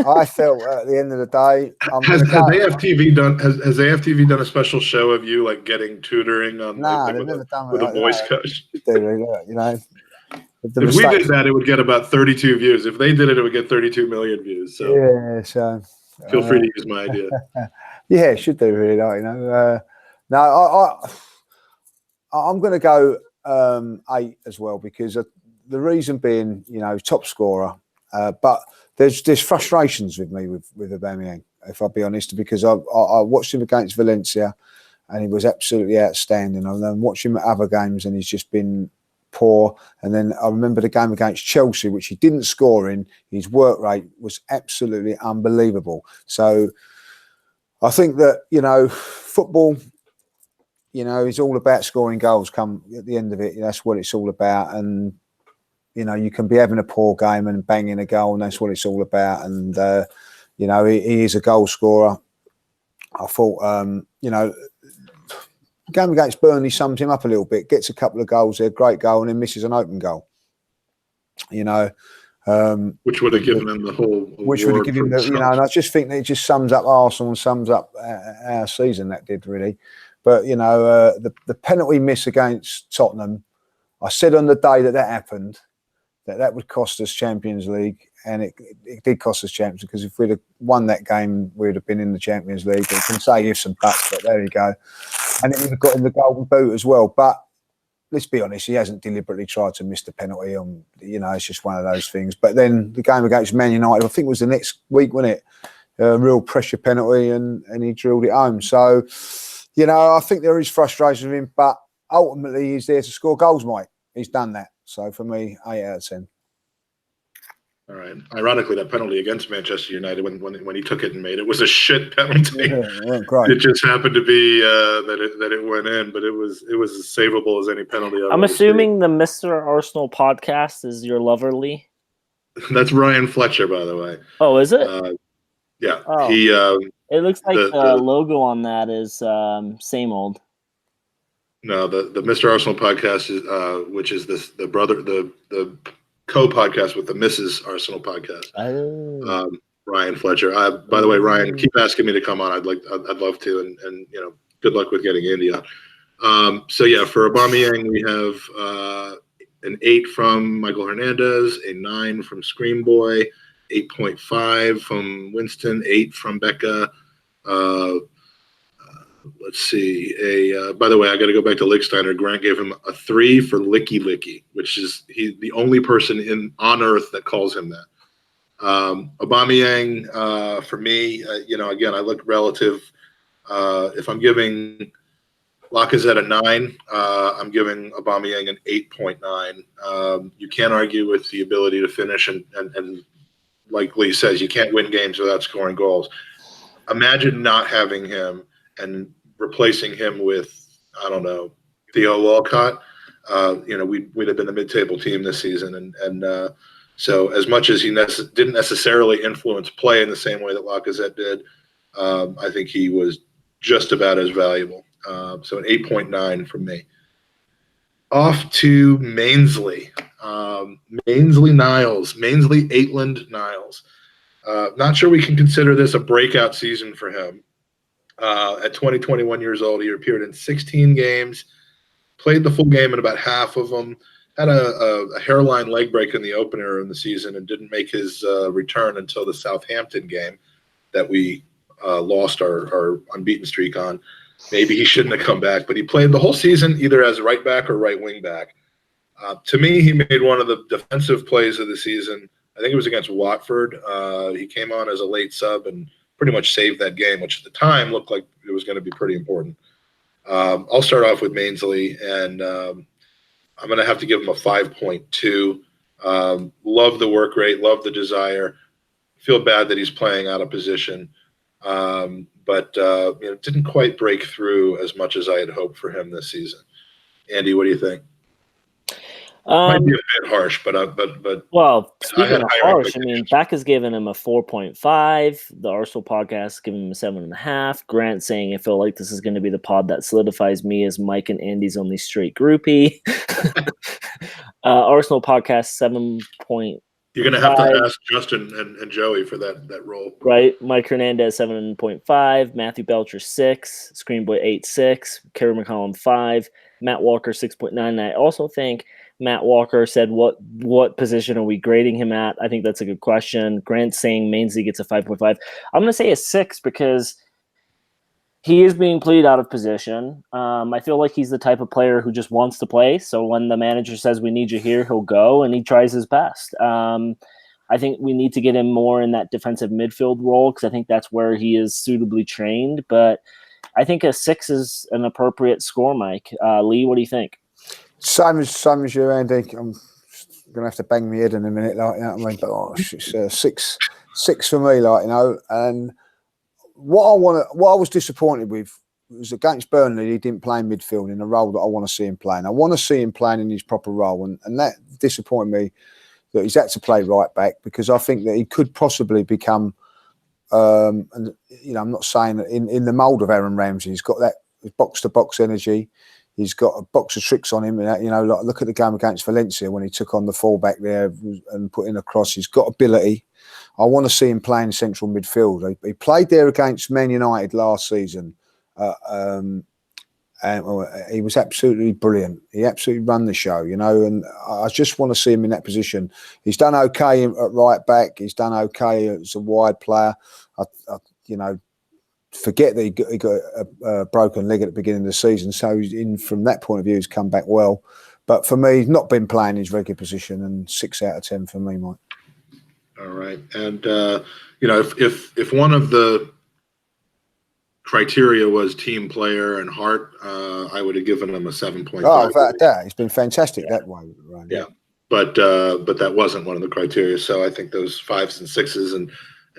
I felt at the end of the day, has AFTV done a special show of you like getting tutoring on they've never done with a voice coach? If we did that, it would get about 32 views. If they did it, it would get 32 million views. So yeah, so feel free to use my idea. Yeah, should do really, I'm going to go 8 as well because the reason being, top scorer, but there's frustrations with me with Aubameyang, if I'll be honest, because I watched him against Valencia and he was absolutely outstanding. And then watched him at other games and he's just been poor. And then I remember the game against Chelsea, which he didn't score in. His work rate was absolutely unbelievable. So I think that, football, is all about scoring goals come at the end of it. That's what it's all about. And, you can be having a poor game and banging a goal, and that's what it's all about. And, he is a goal scorer. I thought, the game against Burnley sums him up a little bit, gets a couple of goals there, great goal, and then misses an open goal. Which would have given him the whole which would have given him the, you know, and I just think that it just sums up Arsenal and sums up our season, that did really. But, you know, the penalty miss against Tottenham, I said on the day that happened that would cost us Champions League, and it did cost us Champions League, because if we'd have won that game, we'd have been in the Champions League. You can say ifs and buts, but there you go. And it would have got him the golden boot as well. But let's be honest, he hasn't deliberately tried to miss the penalty. You know, it's just one of those things. But then the game against Man United, I think it was the next week, wasn't it? A real pressure penalty, and he drilled it home. So, you know, I think there is frustration with him, but ultimately he's there to score goals, Mike. He's done that. So for me, 8 out of 10. All right. Ironically, that penalty against Manchester United, when he took it and made it, was a shit penalty. Yeah, great. It just happened to be that it went in, but it was as savable as any penalty. I'm assuming the Mr. Arsenal podcast is your lover, Lee. That's Ryan Fletcher, by the way. Oh, is it? Yeah. Oh. He. It looks like the logo on that is same old. No, the Mr. Arsenal podcast is which is the co-podcast with the Mrs. Arsenal podcast. Oh. Ryan Fletcher. By the way, Ryan, keep asking me to come on. I'd love to, and you know, good luck with getting Andy on. So yeah, for Aubameyang, we have an 8 from Michael Hernandez, a 9 from Screamboy, 8.5 from Winston, 8 from Becca. Let's see. By the way, I got to go back to Lichtsteiner. Grant gave him a 3 for Licky Licky, which is the only person on earth that calls him that. Aubameyang, for me, you know, again, I look relative. If I'm giving Lacazette a 9, I'm giving Aubameyang an 8.9. You can't argue with the ability to finish, and like Lee says, you can't win games without scoring goals. Imagine not having him and replacing him with, I don't know, Theo Walcott. You know, we'd have been the mid-table team this season, and so as much as he didn't necessarily influence play in the same way that Lacazette did, I think he was just about as valuable. So an 8.9 from me. Off to Ainsley. Maitland-Niles. Niles. Not sure we can consider this a breakout season for him. At 21 years old, he appeared in 16 games, played the full game in about half of them, had a hairline leg break in the opener in the season, and didn't make his return until the Southampton game that we lost our unbeaten streak on. Maybe he shouldn't have come back, but he played the whole season either as right back or right wing back. To me, he made one of the defensive plays of the season. I think it was against Watford. He came on as a late sub and pretty much saved that game, which at the time looked like it was going to be pretty important. I'll start off with Ainsley, and I'm going to have to give him a 5.2. Love the work rate, love the desire. Feel bad that he's playing out of position, but you know, didn't quite break through as much as I had hoped for him this season. Andy, what do you think? Might be a bit harsh, but well, speaking of harsh, I mean, Beck has given him a 4.5. The Arsenal podcast is giving him a 7.5. Grant saying, I feel like this is going to be the pod that solidifies me as Mike and Andy's only straight groupie. Arsenal podcast 7. You're going to have to ask Justin and Joey for that role. Right. Mike Hernandez, 7.5. Matthew Belcher, 6. Screenboy, 8.6. Kerry McCollum, 5. Matt Walker, 6.9. And I also think Matt Walker said, what position are we grading him at? I think that's a good question. Grant saying Ainsley gets a 5.5. I'm going to say a 6 because he is being played out of position. I feel like he's the type of player who just wants to play. So when the manager says we need you here, he'll go, and he tries his best. I think we need to get him more in that defensive midfield role because I think that's where he is suitably trained. But I think a 6 is an appropriate score, Mike. Lee, what do you think? Same as you, Andy. I'm gonna have to bang my head in a minute, like, you know what I mean. But it's 6 for me, like, you know. And what I was disappointed with was against Burnley. He didn't play midfield in a role that I want to see him playing. I want to see him playing in his proper role, and that disappointed me that he's had to play right back because I think that he could possibly become. And you know, I'm not saying that in the mould of Aaron Ramsey, he's got that box to box energy. He's got a box of tricks on him. And, like, look at the game against Valencia when he took on the fullback there and put in a cross. He's got ability. I want to see him playing central midfield. He played there against Man United last season. And he was absolutely brilliant. He absolutely run the show, and I just want to see him in that position. He's done okay at right back. He's done okay as a wide player. Forget that he got a broken leg at the beginning of the season. So from that point of view, he's come back well. But for me, he's not been playing his regular position, and 6 out of 10 for me, Mike. All right. And, if one of the criteria was team player and heart, I would have given him a 7.5. Oh, without that, he's been fantastic that way. Right? Yeah. But that wasn't one of the criteria. So I think those 5s and 6s and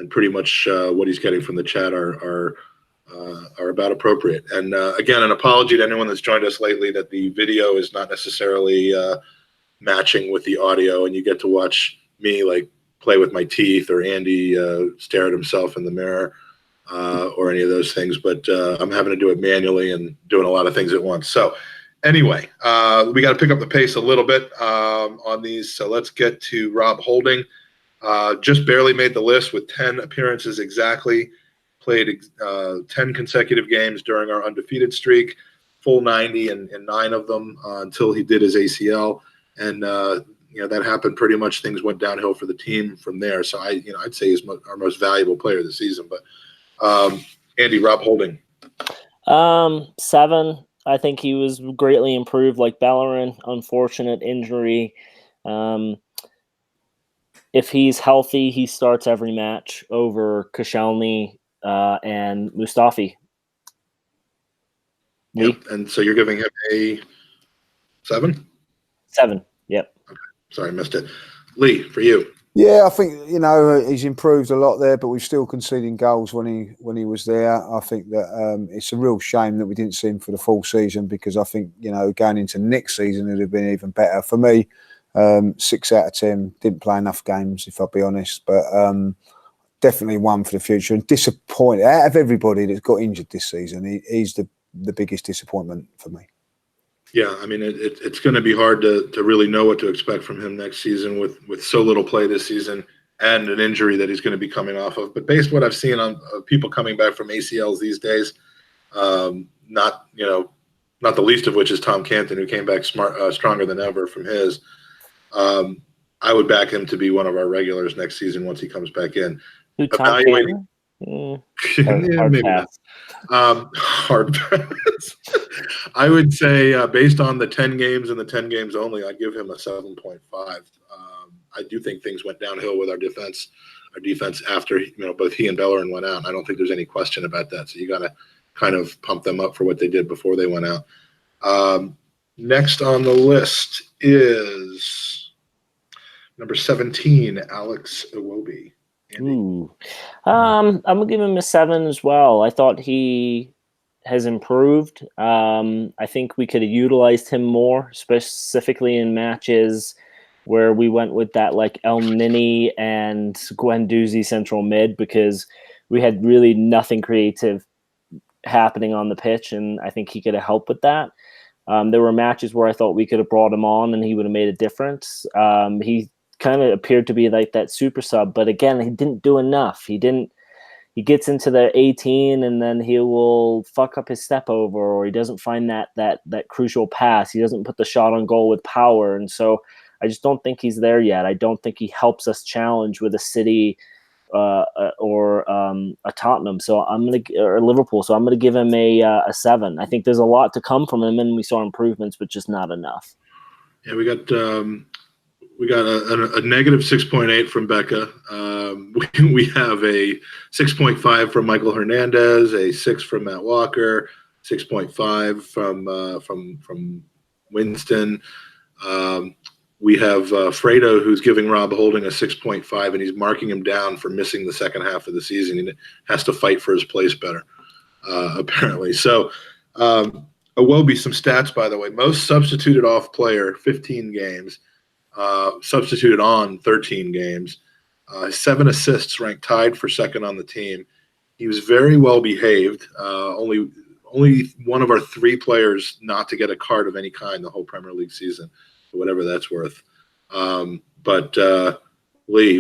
pretty much what he's getting from the chat are about appropriate. And again, an apology to anyone that's joined us lately that the video is not necessarily matching with the audio, and you get to watch me like play with my teeth, or Andy stare at himself in the mirror, or any of those things. But I'm having to do it manually and doing a lot of things at once. So anyway, we got to pick up the pace a little bit on these. So let's get to Rob Holding. Just barely made the list with 10 appearances exactly. Played 10 consecutive games during our undefeated streak, full 90 in 9 of them until he did his ACL. And, that happened pretty much. Things went downhill for the team from there. So I'd say he's our most valuable player this season. But Andy, Rob Holding. 7. I think he was greatly improved, like Bellerin. Unfortunate injury. If he's healthy, he starts every match over Koscielny and Mustafi. Yep. And so you're giving him a 7? 7. Yep. Okay. Sorry, missed it. Lee, for you. Yeah, I think he's improved a lot there, but we're still conceding goals when he was there. I think that it's a real shame that we didn't see him for the full season, because I think going into next season it would have been even better for me. 6 out of 10. Didn't play enough games, if I'll be honest, but definitely one for the future. And disappointed out of everybody that's got injured this season. He's the biggest disappointment for me. Yeah, I mean, it's going to be hard to really know what to expect from him next season with so little play this season and an injury that he's going to be coming off of. But based on what I've seen on people coming back from ACLs these days, not the least of which is Tom Canton, who came back stronger than ever from his. I would back him to be one of our regulars next season once he comes back in. Who, Tom Canton? Maybe not. Hard pass. I would say based on the 10 games and the 10 games only, I'd give him a 7.5. I do think things went downhill with our defense after both he and Bellerin went out. I don't think there's any question about that. So you got to kind of pump them up for what they did before they went out. Next on the list is number 17, Alex Iwobi. Ooh. I'm gonna give him a 7 as well. I thought he has improved. I think we could have utilized him more, specifically in matches where we went with that like El Nini and Guendouzi central mid, because we had really nothing creative happening on the pitch, and I think he could have helped with that. There were matches where I thought we could have brought him on and he would have made a difference. He kind of appeared to be like that super sub, but again, he didn't do enough. He gets into the 18 and then he will fuck up his step over, or he doesn't find that crucial pass. He doesn't put the shot on goal with power. And so I just don't think he's there yet. I don't think he helps us challenge with a City or a Tottenham. So or Liverpool. So I'm going to give him a 7. I think there's a lot to come from him, and we saw improvements, but just not enough. Yeah, we got a negative 6.8 from Becca. We have a 6.5 from Michael Hernandez, a 6 from Matt Walker, 6.5 from Winston. We have Fredo, who's giving Rob Holding a 6.5, and he's marking him down for missing the second half of the season. He has to fight for his place better, apparently. So Iwobi, some stats, by the way. Most substituted off player, 15 games. Substituted on 13 games, 7 assists, ranked tied for second on the team. He was very well behaved, only only one of our 3 players not to get a card of any kind the whole Premier League season, whatever that's worth. But Lee,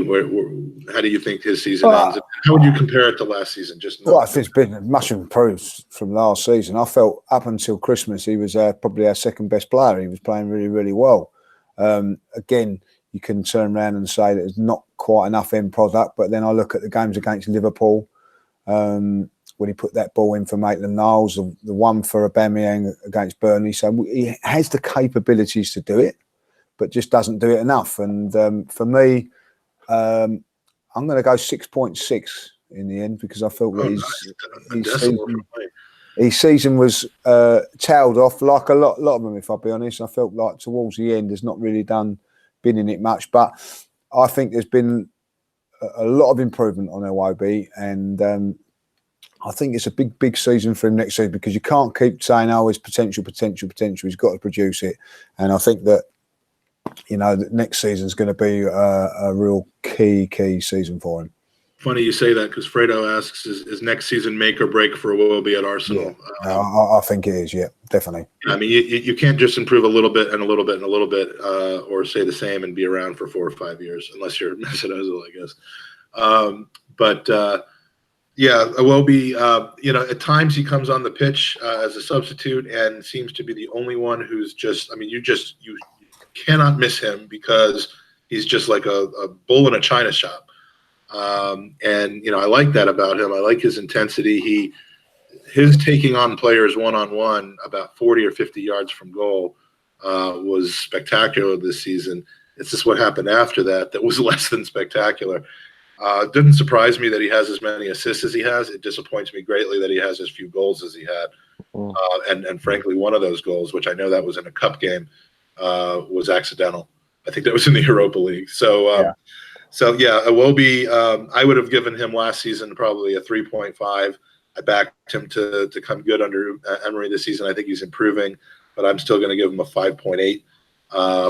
how do you think his season ends? How would you compare it to last season? I think it's been much improved from last season. I felt up until Christmas he was probably our second best player. He was playing really, really well. Again, you can turn around and say that there's not quite enough end product, but then I look at the games against Liverpool, when he put that ball in for Maitland-Niles, the one for Aubameyang against Burnley. So he has the capabilities to do it, but just doesn't do it enough. And for me, I'm going to go 6.6 in the end, because I felt that his season was tailed off like a lot of them, if I'll be honest. I felt like towards the end there's not really been in it much, but I think there's been a lot of improvement on Iwobi, and I think it's a big season for him next season, because you can't keep saying, oh, it's potential. He's got to produce it. And I think that, the next season is going to be a real key season for him. Funny you say that, because Fredo asks, is next season make or break for Iwobi at Arsenal? Yeah. I think it is, yeah, definitely. I mean, you can't just improve a little bit and a little bit and a little bit, or stay the same and be around for 4 or 5 years, unless you're Mesut Ozil, I guess. Yeah, Iwobi, at times he comes on the pitch as a substitute and seems to be the only one who's you cannot miss him, because he's just like a bull in a china shop. I like that about him. I like his intensity. His taking on players one-on-one about 40 or 50 yards from goal was spectacular this season. It's just what happened after that was less than spectacular. It didn't surprise me that he has as many assists as he has. It disappoints me greatly that he has as few goals as he had. And frankly, one of those goals, which I know that was in a cup game, was accidental. I think that was in the Europa League. Iwobi, I would have given him last season probably a 3.5. I backed him to come good under Emery this season. I think he's improving, but I'm still going to give him a 5.8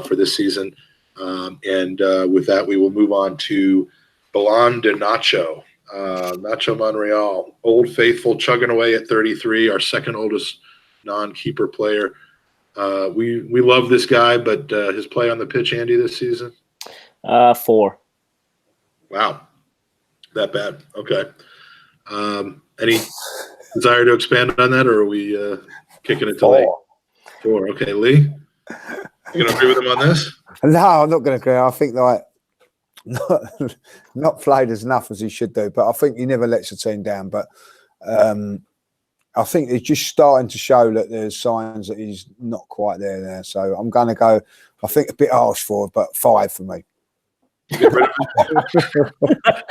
for this season. With that, we will move on to Bellerin and Nacho. Nacho Monreal, old faithful, chugging away at 33, our second oldest non-keeper player. We love this guy, but his play on the pitch, Andy, this season? 4. Wow, that bad. Okay. Any desire to expand on that, or are we kicking it to Lee? 4. Okay, Lee, you gonna agree with him on this? No, I'm not going to agree. I think not played as enough as he should do, but I think he never lets the team down. But I think he's just starting to show that there's signs that he's not quite there. So I'm going to go, I think, a bit harsh for, but 5 for me.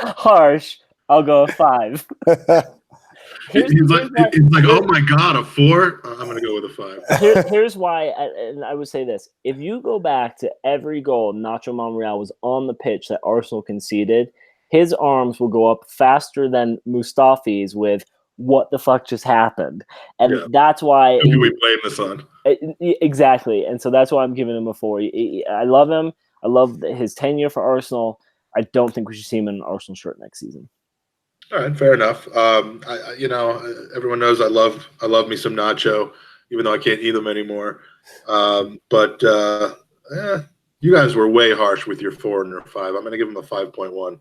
Harsh. I'll go 5. He's like, oh my God, a 4? I'm going to go with a 5. Here's why, and I would say this. If you go back to every goal Nacho Monreal was on the pitch that Arsenal conceded, his arms will go up faster than Mustafi's with what the fuck just happened. And that's why... Who do we blame this on? Exactly. And so that's why I'm giving him a 4. I love him. I love his tenure for Arsenal. I don't think we should see him in an Arsenal shirt next season. All right, fair enough. Everyone knows I love me some Nacho, even though I can't eat them anymore. But you guys were way harsh with your 4 and your 5. I'm going to give him a 5.1.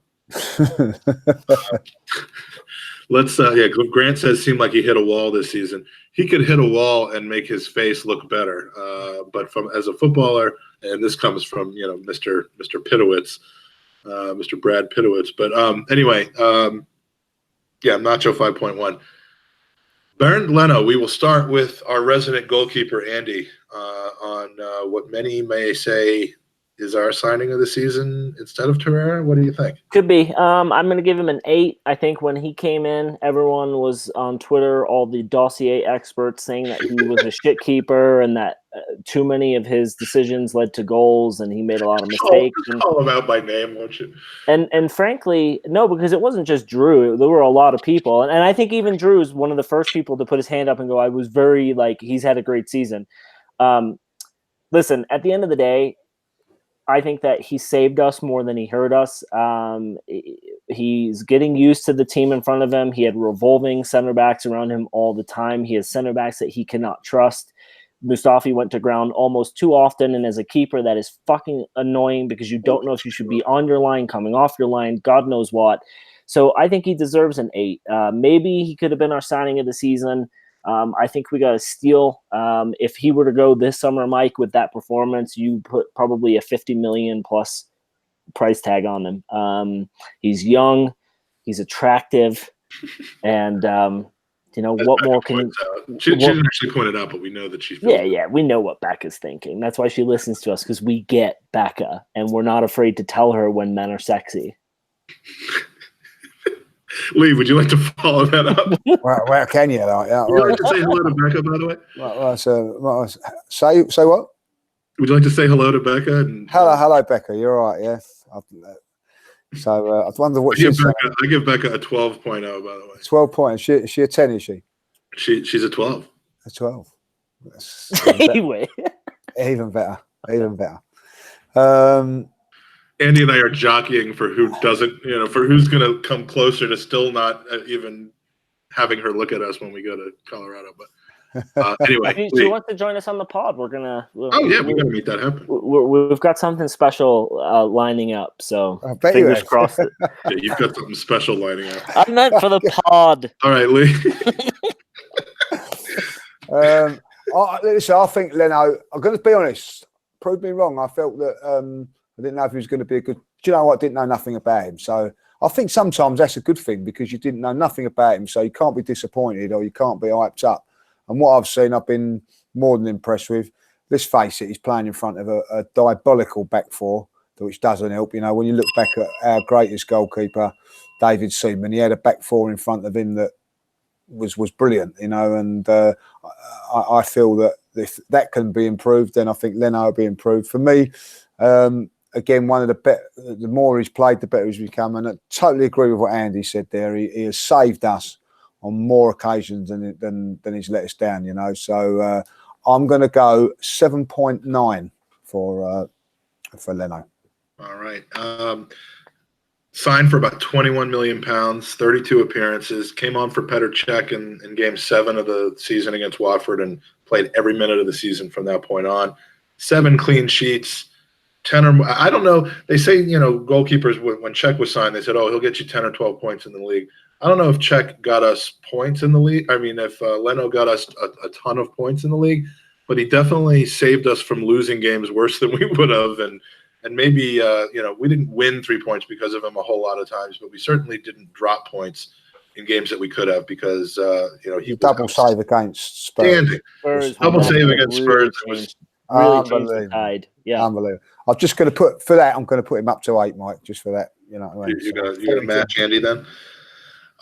Grant says seemed like he hit a wall this season. He could hit a wall and make his face look better. But as a footballer, and this comes from Mr. Pitowitz, Mr. Brad Pitowitz. But anyway. Nacho 5.1. Bernd, Leno, we will start with our resident goalkeeper, Andy, on what many may say is our signing of the season instead of Torreira. What do you think? Could be. I'm going to give him an 8. I think when he came in, everyone was on Twitter, all the dossier experts saying that he was a shit keeper and that too many of his decisions led to goals and he made a lot of mistakes. Call him out by name, won't you? And frankly, no, because it wasn't just Drew. There were a lot of people. And I think even Drew is one of the first people to put his hand up and go, I was very, he's had a great season. Listen, at the end of the day, I think that he saved us more than he hurt us. He's getting used to the team in front of him. He had revolving center backs around him all the time. He has center backs that he cannot trust. Mustafi went to ground almost too often, and as a keeper, that is fucking annoying because you don't know if you should be on your line, coming off your line, God knows what. So I think he deserves an 8. Maybe he could have been our signing of the season. I think we got a steal. If he were to go this summer, Mike, with that performance, you put probably a 50 million plus price tag on him. He's young, he's attractive, and what more can she didn't actually point it out, but we know that she feels we know what Becca's thinking. That's why she listens to us, because we get Becca and we're not afraid to tell her when men are sexy. Lee, would you like to follow that up? Where can you? Like, yeah, Would you like to say hello to Becca, by the way? Say what? Would you like to say hello to Becca? And, hello, Becca. You're all right, yeah. So I wonder what she's saying. I give Becca a 12.0, by the way. 12 points. Is she a 10, is she? She's a 12. A 12. Anyway. Even better. Andy and I are jockeying for who doesn't, for who's going to come closer to still not even having her look at us when we go to Colorado. But anyway, she wants to join us on the pod. We're gonna. We got to make that happen. We've got something special lining up. So fingers crossed. Yeah, you've got something special lining up. I meant for the pod. All right, Lee. Listen, I think Leno. I'm going to be honest. Prove me wrong. I felt that I didn't know if he was going to be a good. Do you know what? I didn't know nothing about him. So I think sometimes that's a good thing, because you didn't know nothing about him, so you can't be disappointed or you can't be hyped up. And what I've seen, I've been more than impressed with. Let's face it, he's playing in front of a diabolical back four, which doesn't help. When you look back at our greatest goalkeeper, David Seaman, he had a back four in front of him that was brilliant, and I feel that if that can be improved, then I think Leno will be improved. For me, again, one of the more he's played, the better he's become. And I totally agree with what Andy said there. He has saved us on more occasions than he's let us down, So I'm going to go 7.9 for Leno. All right. Signed for about £21 million, 32 appearances, came on for Petr Cech in Game 7 of the season against Watford and played every minute of the season from that point on. 7 clean sheets. 10 or more. I don't know. They say, goalkeepers, when Cech was signed, they said, he'll get you 10 or 12 points in the league. I don't know if Cech got us points in the league. I mean, if Leno got us a ton of points in the league, but he definitely saved us from losing games worse than we would have. And maybe, we didn't win 3 points because of him a whole lot of times, but we certainly didn't drop points in games that we could have because, he double save against Spurs. Double save against Spurs. Really changed the tide. Yeah. Unbelievable. I'm just going to put, for that, I'm going to put him up to 8, Mike, just for that. You know what I mean? You're going to match Andy then?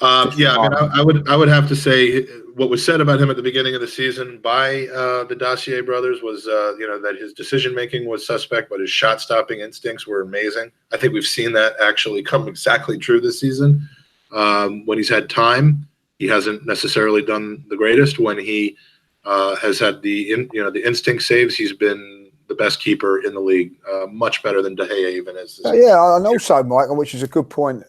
I would have to say what was said about him at the beginning of the season by the Dossier brothers was, that his decision-making was suspect, but his shot-stopping instincts were amazing. I think we've seen that actually come exactly true this season. When he's had time, he hasn't necessarily done the greatest. When he has had the instinct saves, he's been the best keeper in the league, much better than De Gea even is. Yeah, and also, Mike, which is a good point,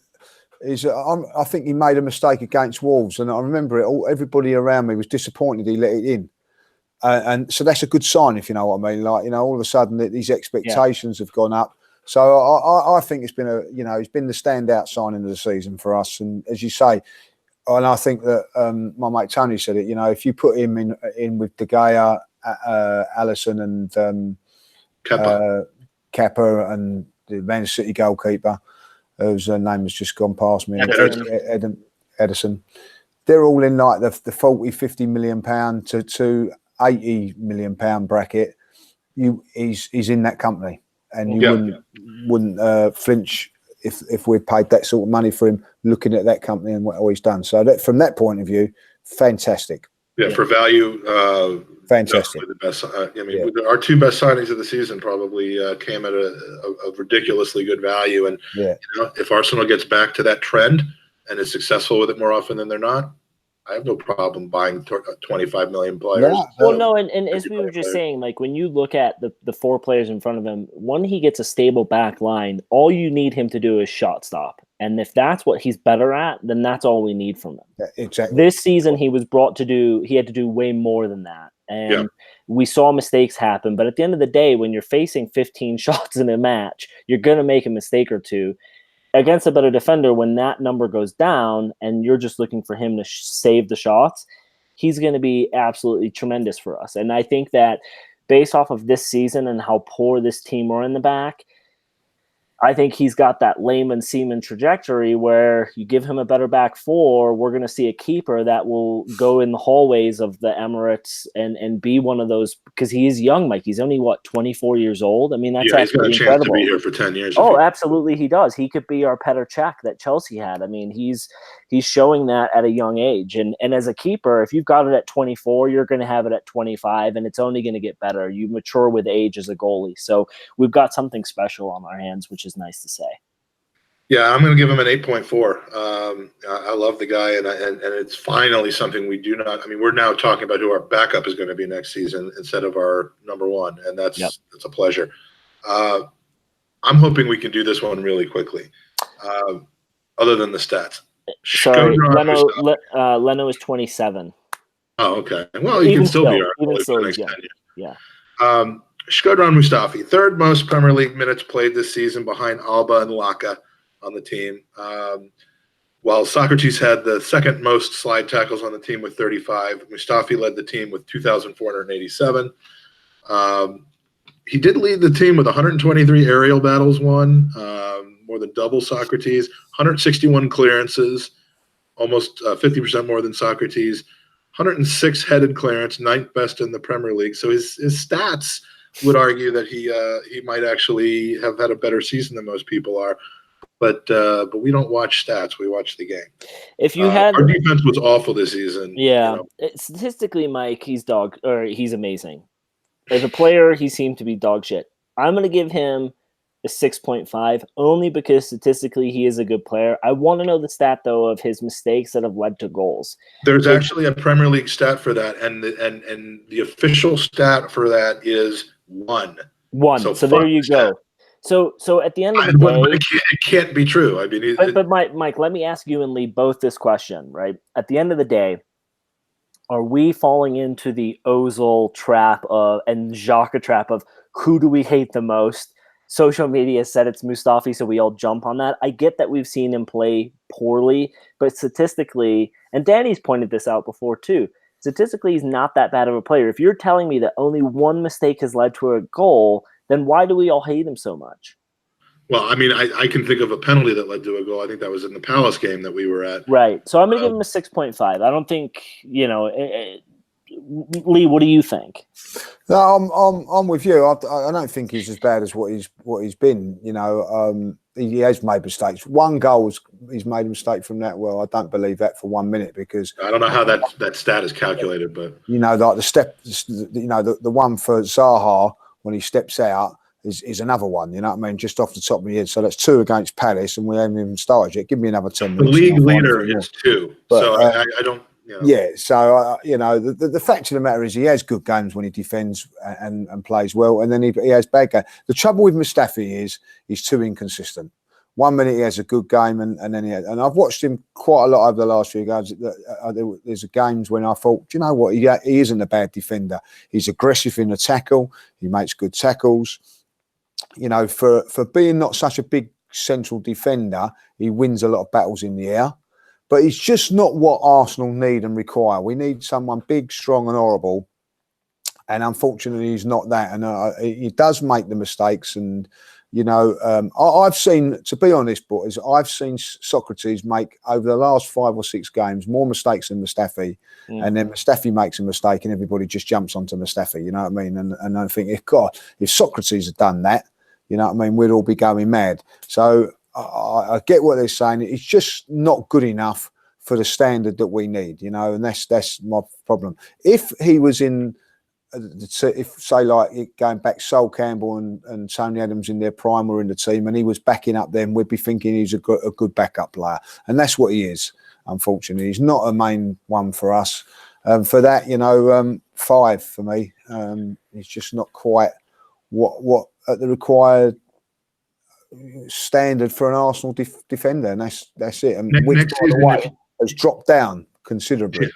is I think he made a mistake against Wolves, and I remember it. Everybody around me was disappointed he let it in, and so that's a good sign, if you know what I mean. Like, all of a sudden these expectations have gone up. So I think it's been he's been the standout signing of the season for us. And as you say, and I think that my mate Tony said it. If you put him in with De Gea, Alisson, and Kepa, and the Man City goalkeeper, whose name has just gone past me, Edison. They're all in like the 40, 50 million pound to 80 million pound bracket. He's in that company, and you wouldn't flinch if we paid that sort of money for him, looking at that company and what he's done. So that, from that point of view, fantastic. Yeah, for value, fantastic. The best. Our 2 best signings of the season probably came at a ridiculously good value. And if Arsenal gets back to that trend and is successful with it more often than they're not, I have no problem buying 25 million players. Well, no, and as we were just saying, like when you look at the 4 players in front of him, when he gets a stable back line, all you need him to do is shot stop. And if that's what he's better at, then that's all we need from him. Yeah, exactly. This season, he was brought to do, he had to do way more than that. And we saw mistakes happen. But at the end of the day, when you're facing 15 shots in a match, you're going to make a mistake or two. Against a better defender, when that number goes down and you're just looking for him to save the shots, he's going to be absolutely tremendous for us. And I think that based off of this season and how poor this team were in the back, I think he's got that Lehman Seaman trajectory where you give him a better back four, we're going to see a keeper that will go in the hallways of the Emirates and be one of those, because he is young, Mike. He's only, 24 years old? I mean, that's he's got a chance incredible. to be here for 10 years. Oh, absolutely he does. He could be our Petr Cech that Chelsea had. I mean, he's showing that at a young age. And as a keeper, if you've got it at 24, you're going to have it at 25, and it's only going to get better. You mature with age as a goalie. So we've got something special on our hands, which is nice to say. Yeah, I'm going to give him an 8.4. I love the guy, and it's finally something we do not. I mean, we're now talking about who our backup is going to be next season instead of our number one, and that's a pleasure. I'm hoping we can do this one really quickly. Other than the stats, sorry, Leno is 27. Oh, okay. Well, he can still be our goalie for the next 10 years. Yeah. Shkodran Mustafi, third most Premier League minutes played this season behind Alba and Laka on the team. While Sokratis had the second most slide tackles on the team with 35, Mustafi led the team with 2,487. He did lead the team with 123 aerial battles won, more than double Sokratis, 161 clearances, almost 50% more than Sokratis, 106 headed clearance, ninth best in the Premier League. So his stats would argue that he might actually have had a better season than most people are, but we don't watch stats; we watch the game. If you had our defense was awful this season. Yeah, statistically, Mike, he's amazing. As a player, he seemed to be dog shit. I'm going to give him a 6.5 only because statistically he is a good player. I want to know the stat though of his mistakes that have led to goals. There's actually a Premier League stat for that, and the official stat for that is 1. So there you go. So at the end of the day, it can't be true. I mean, but Mike, let me ask you and Lee both this question, right? At the end of the day, are we falling into the Ozil trap and Xhaka trap of who do we hate the most? Social media said it's Mustafi, so we all jump on that. I get that we've seen him play poorly, but statistically, and Danny's pointed this out before too, statistically he's not that bad of a player. If you're telling me that only one mistake has led to a goal, then why do we all hate him so much? Well, I mean, I can think of a penalty that led to a goal. I think that was in the Palace game that we were at. Right. So I'm going to give him a 6.5. I don't think, Lee, what do you think? No, I'm with you. I don't think he's as bad as what he's been. He has made mistakes. One goal he's made a mistake from that. Well, I don't believe that for 1 minute because I don't know how that stat is calculated, but like the step, the one for Zaha when he steps out is another one. You know what I mean? Just off the top of my head. So that's 2 against Palace, and we haven't even started yet. Give me another 10 minutes. The league leader is 2. But, so I don't. Yeah, so the fact of the matter is he has good games when he defends and plays well, and then he has bad games. The trouble with Mustafi is he's too inconsistent. 1 minute he has a good game, and then and I've watched him quite a lot over the last few games. There's games when I thought, do you know what, he isn't a bad defender. He's aggressive in the tackle. He makes good tackles. For being not such a big central defender, he wins a lot of battles in the air. But it's just not what Arsenal need and require. We need someone big, strong and horrible. And unfortunately, he's not that. And he does make the mistakes. And, I've seen, to be honest, boys, I've seen Sokratis make, over the last 5 or 6 games, more mistakes than Mustafi. And then Mustafi makes a mistake and everybody just jumps onto Mustafi, you know what I mean? And I think, if Sokratis had done that, you know what I mean, we'd all be going mad. So I get what they're saying. It's just not good enough for the standard that we need, and that's my problem. If he was in, going back, Sol Campbell and Tony Adams in their prime were in the team and he was backing up them, we'd be thinking he's a good backup player. And that's what he is, unfortunately. He's not a main one for us. For that, 5 for me. He's just not quite what at the required standard for an Arsenal defender, and that's it. And which, next by the season, way, has dropped down considerably.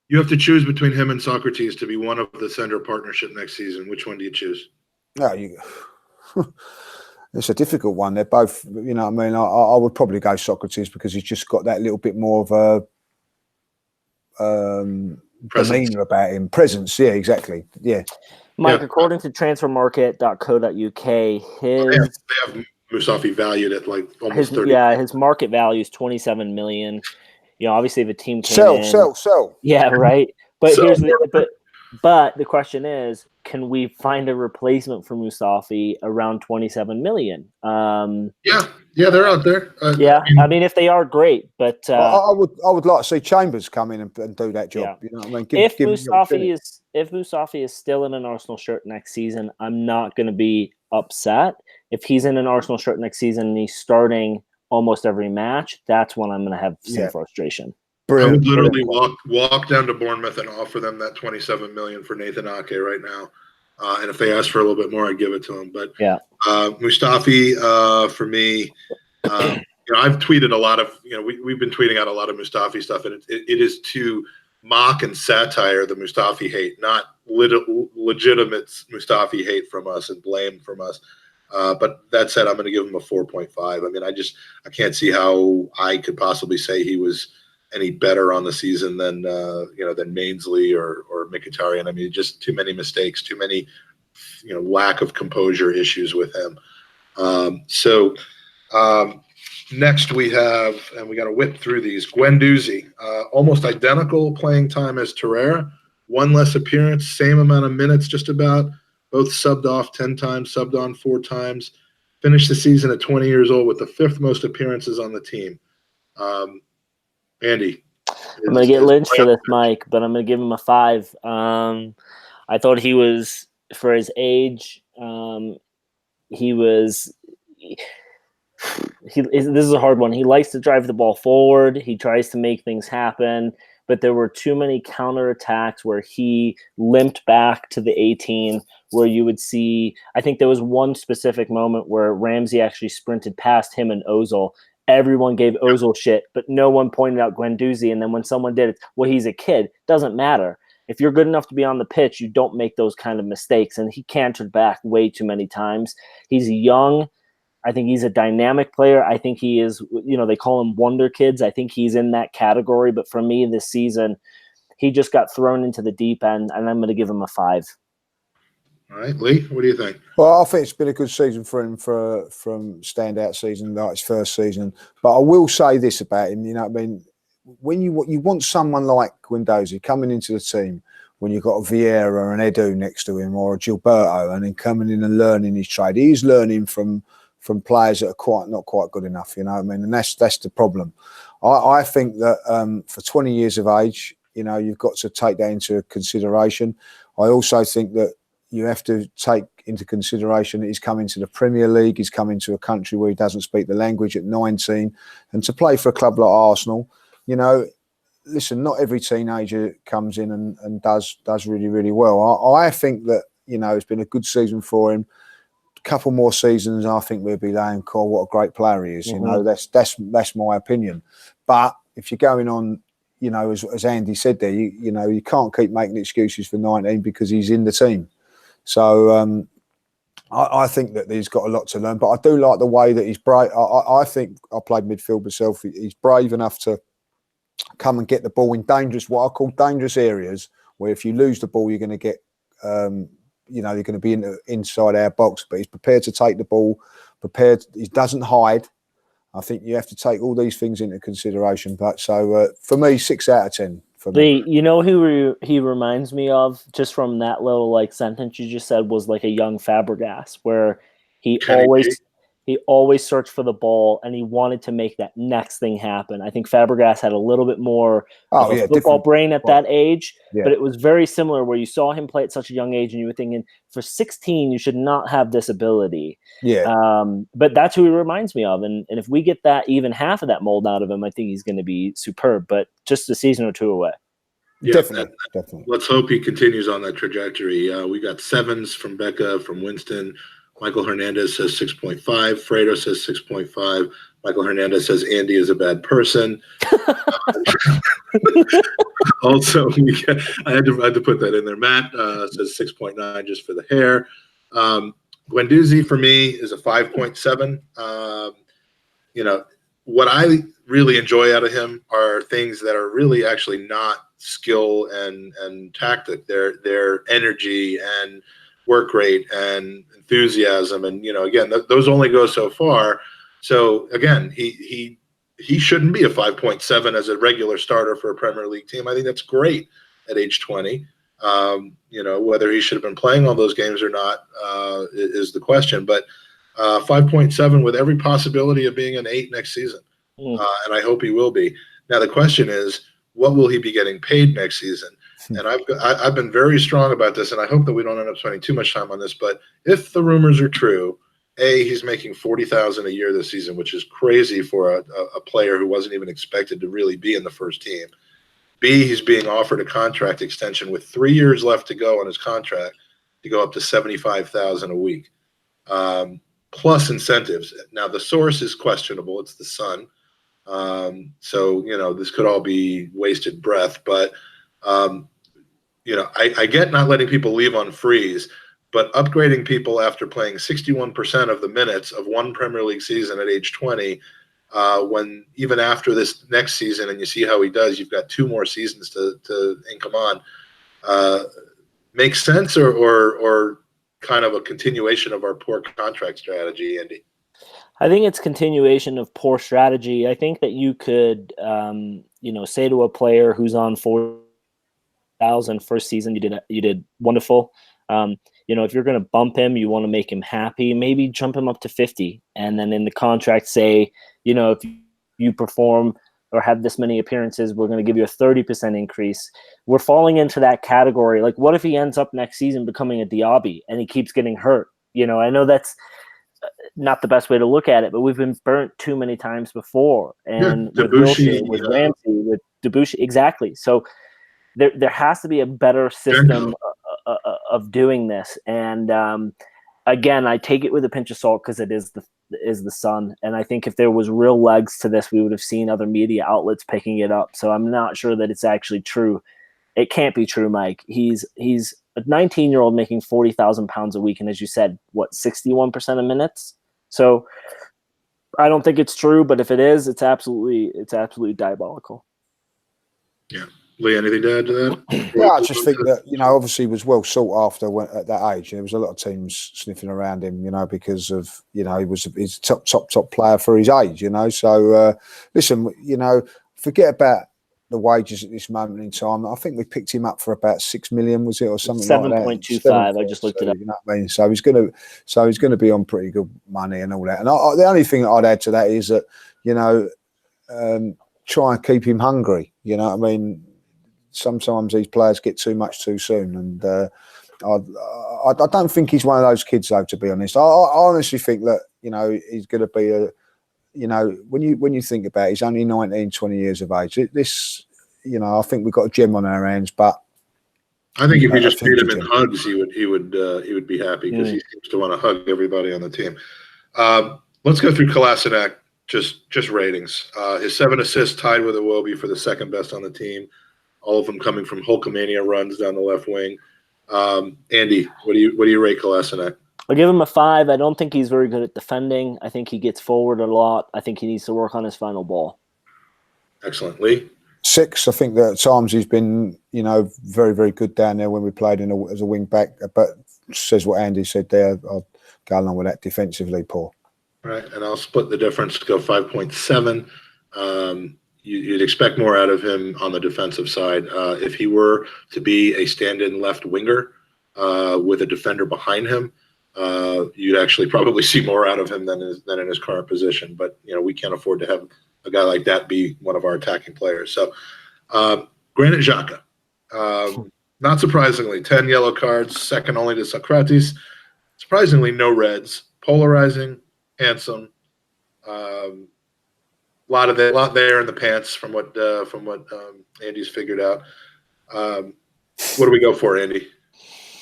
You have to choose between him and Sokratis to be one of the center partnership next season. Which one do you choose? No, it's a difficult one. They're both, you know what I mean? I would probably go Sokratis because he's just got that little bit more of a demeanour about him. Presence, yeah, exactly. Yeah. Mike, according to transfermarket.co.uk, they have Mustafi valued at like almost 30. Yeah, his market value is 27 million. You know, obviously if a team came sell. Yeah, right. But but the question is, can we find a replacement for Mustafi around 27 million? Yeah, they're out there. I mean, if they are, great. But I would like to see Chambers come in and do that job. Yeah. You know what I mean? If Mustafi is still in an Arsenal shirt next season, I'm not going to be upset. If he's in an Arsenal shirt next season and he's starting almost every match, that's when I'm going to have some frustration. Brilliant. I would literally walk down to Bournemouth and offer them that 27 million for Nathan Ake right now. And if they ask for a little bit more, I'd give it to him. But Mustafi, for me, I've tweeted a lot of, we've been tweeting out a lot of Mustafi stuff, and it is to mock and satire the Mustafi hate, not legitimate Mustafi hate from us and blame from us. But that said, I'm going to give him a 4.5. I mean, I can't see how I could possibly say he was any better on the season than Ainsley or Mkhitaryan. I mean, just too many mistakes, too many lack of composure issues with him. Next we have, and we got to whip through these, Guendouzi, almost identical playing time as Torreira, one less appearance, same amount of minutes just about, both subbed off 10 times, subbed on 4 times, finished the season at 20 years old with the 5th most appearances on the team. Andy. I'm going to get lynched for this, Mike, but I'm going to give him a 5. I thought he was, for his age, this is a hard one. He likes to drive the ball forward. He tries to make things happen, but there were too many counterattacks where he limped back to the 18, where you would see, I think there was one specific moment where Ramsey actually sprinted past him and Ozil. Everyone gave Ozil shit, but no one pointed out Guendouzi. And then when someone did it, well, he's a kid. Doesn't matter. If you're good enough to be on the pitch, you don't make those kind of mistakes. And he cantered back way too many times. He's young. I think he's a dynamic player. I think he is, they call him wonder kids. I think he's in that category. But for me this season, he just got thrown into the deep end, and I'm going to give him a 5. All right, Lee, what do you think? Well, I think it's been a good season for him from standout season, like his first season. But I will say this about him, when you want someone like Guendouzi coming into the team, when you've got a Vieira and Edu next to him, or a Gilberto, and then coming in and learning his trade, he's learning from players that are not quite good enough, and that's the problem. I think that for 20 years of age, you've got to take that into consideration. I also think that you have to take into consideration that he's coming to the Premier League, he's coming to a country where he doesn't speak the language at 19, and to play for a club like Arsenal, listen, not every teenager comes in and does really, really well. I think that, it's been a good season for him. Couple more seasons, I think we'll be laying call what a great player he is. Mm-hmm. That's my opinion. But if you're going on, as Andy said there, you can't keep making excuses for 19 because he's in the team. So I think that he's got a lot to learn. But I do like the way that he's brave. I think I played midfield myself. He's brave enough to come and get the ball in what I call dangerous areas, where if you lose the ball, you're going to get. You're going to be inside our box, but he's prepared to take the ball, he doesn't hide. I think you have to take all these things into consideration. But so for me, 6 out of 10. For me. Who he reminds me of, just from that little sentence you just said, was like a young Fabregas, where he always searched for the ball and he wanted to make that next thing happen. I think Fabregas had a little bit more of a football brain at that age, but it was very similar, where you saw him play at such a young age and you were thinking, for 16, you should not have this ability. Yeah. But that's who he reminds me of. And if we get that, even half of that mold out of him, I think he's going to be superb, but just a season or 2 away. Yeah, definitely. Let's hope he continues on that trajectory. We got 7s from Becca, from Winston. Michael Hernandez says 6.5. Fredo says 6.5. Michael Hernandez says Andy is a bad person. Also, I had to put that in there. Matt says 6.9 just for the hair. Guendouzi for me is a 5.7. What I really enjoy out of him are things that are really actually not skill and tactic. Their energy and work rate and enthusiasm, and again, those only go so far. So again, he shouldn't be a 5.7 as a regular starter for a Premier League team. I think that's great at age 20. Whether he should have been playing all those games or not is the question. But 5.7 with every possibility of being an 8 next season, and I hope he will be. Now the question is, what will he be getting paid next season? And I've been very strong about this, and I hope that we don't end up spending too much time on this. But if the rumors are true, A, he's making $40,000 a year this season, which is crazy for a player who wasn't even expected to really be in the first team. B, he's being offered a contract extension with 3 years left to go on his contract to go up to $75,000 a week, plus incentives. Now the source is questionable; it's the Sun, so this could all be wasted breath, but. I get not letting people leave on freeze, but upgrading people after playing 61% of the minutes of one Premier League season at age 20, when even after this next season, and you see how he does, you've got 2 more seasons to ink him on, makes sense or kind of a continuation of our poor contract strategy, Andy? I think it's continuation of poor strategy. I think that you could, say to a player who's on 4,000 first season, you did wonderful. If you're going to bump him, you want to make him happy, maybe jump him up to 50. And then in the contract say, if you perform or have this many appearances, we're going to give you a 30% increase. We're falling into that category. Like, what if he ends up next season becoming a Diaby and he keeps getting hurt? I know that's not the best way to look at it, but we've been burnt too many times before. And with Wilshere, with Ramsey, with Debussy, exactly. So there has to be a better system of doing this. And again, I take it with a pinch of salt because it is the Sun. And I think if there was real legs to this, we would have seen other media outlets picking it up. So I'm not sure that it's actually true. It can't be true, Mike. He's a 19-year-old making £40,000 a week, and as you said, 61% of minutes. So I don't think it's true, but if it is, it's absolutely diabolical. Yeah. Lee, anything to add to that? Yeah, I just think that, obviously he was well sought after at that age. There was a lot of teams sniffing around him, because of, he's a top player for his age, So, listen, forget about the wages at this moment in time. I think we picked him up for about 6 million, was it, or something like that? 7.25. I just looked it up. You know what I mean? So he's going to be on pretty good money and all that. And the only thing that I'd add to that is that, try and keep him hungry. You know what I mean? Sometimes these players get too much too soon, and I don't think he's one of those kids, though. To be honest, I honestly think that he's going to be a. When you think about it, he's only 19, 20 years of age. I think we've got a gem on our hands, but I think if you just feed him in hugs, he would be happy because he seems to want to hug everybody on the team. Let's go through Kolasinac, just ratings. His 7 assists tied with Iwobi for the second best on the team. All of them coming from Hulkamania runs down the left wing. Andy, what do you rate Kolasinac? I'll give him a 5. I don't think he's very good at defending. I think he gets forward a lot. I think he needs to work on his final ball. Excellent. Lee? 6. I think that at times he's been, very, very good down there when we played as a wing back. But says what Andy said there. I'll go along with that. Defensively, poor. Right, and I'll split the difference to go 5.7. You'd expect more out of him on the defensive side. If he were to be a stand-in left winger with a defender behind him, you'd actually probably see more out of him than in his current position. But we can't afford to have a guy like that be one of our attacking players. So, Granit Xhaka, not surprisingly, 10 yellow cards, second only to Sokratis. Surprisingly, no reds. Polarizing, handsome. Lot there in the pants from what Andy's figured out. What do we go for, Andy?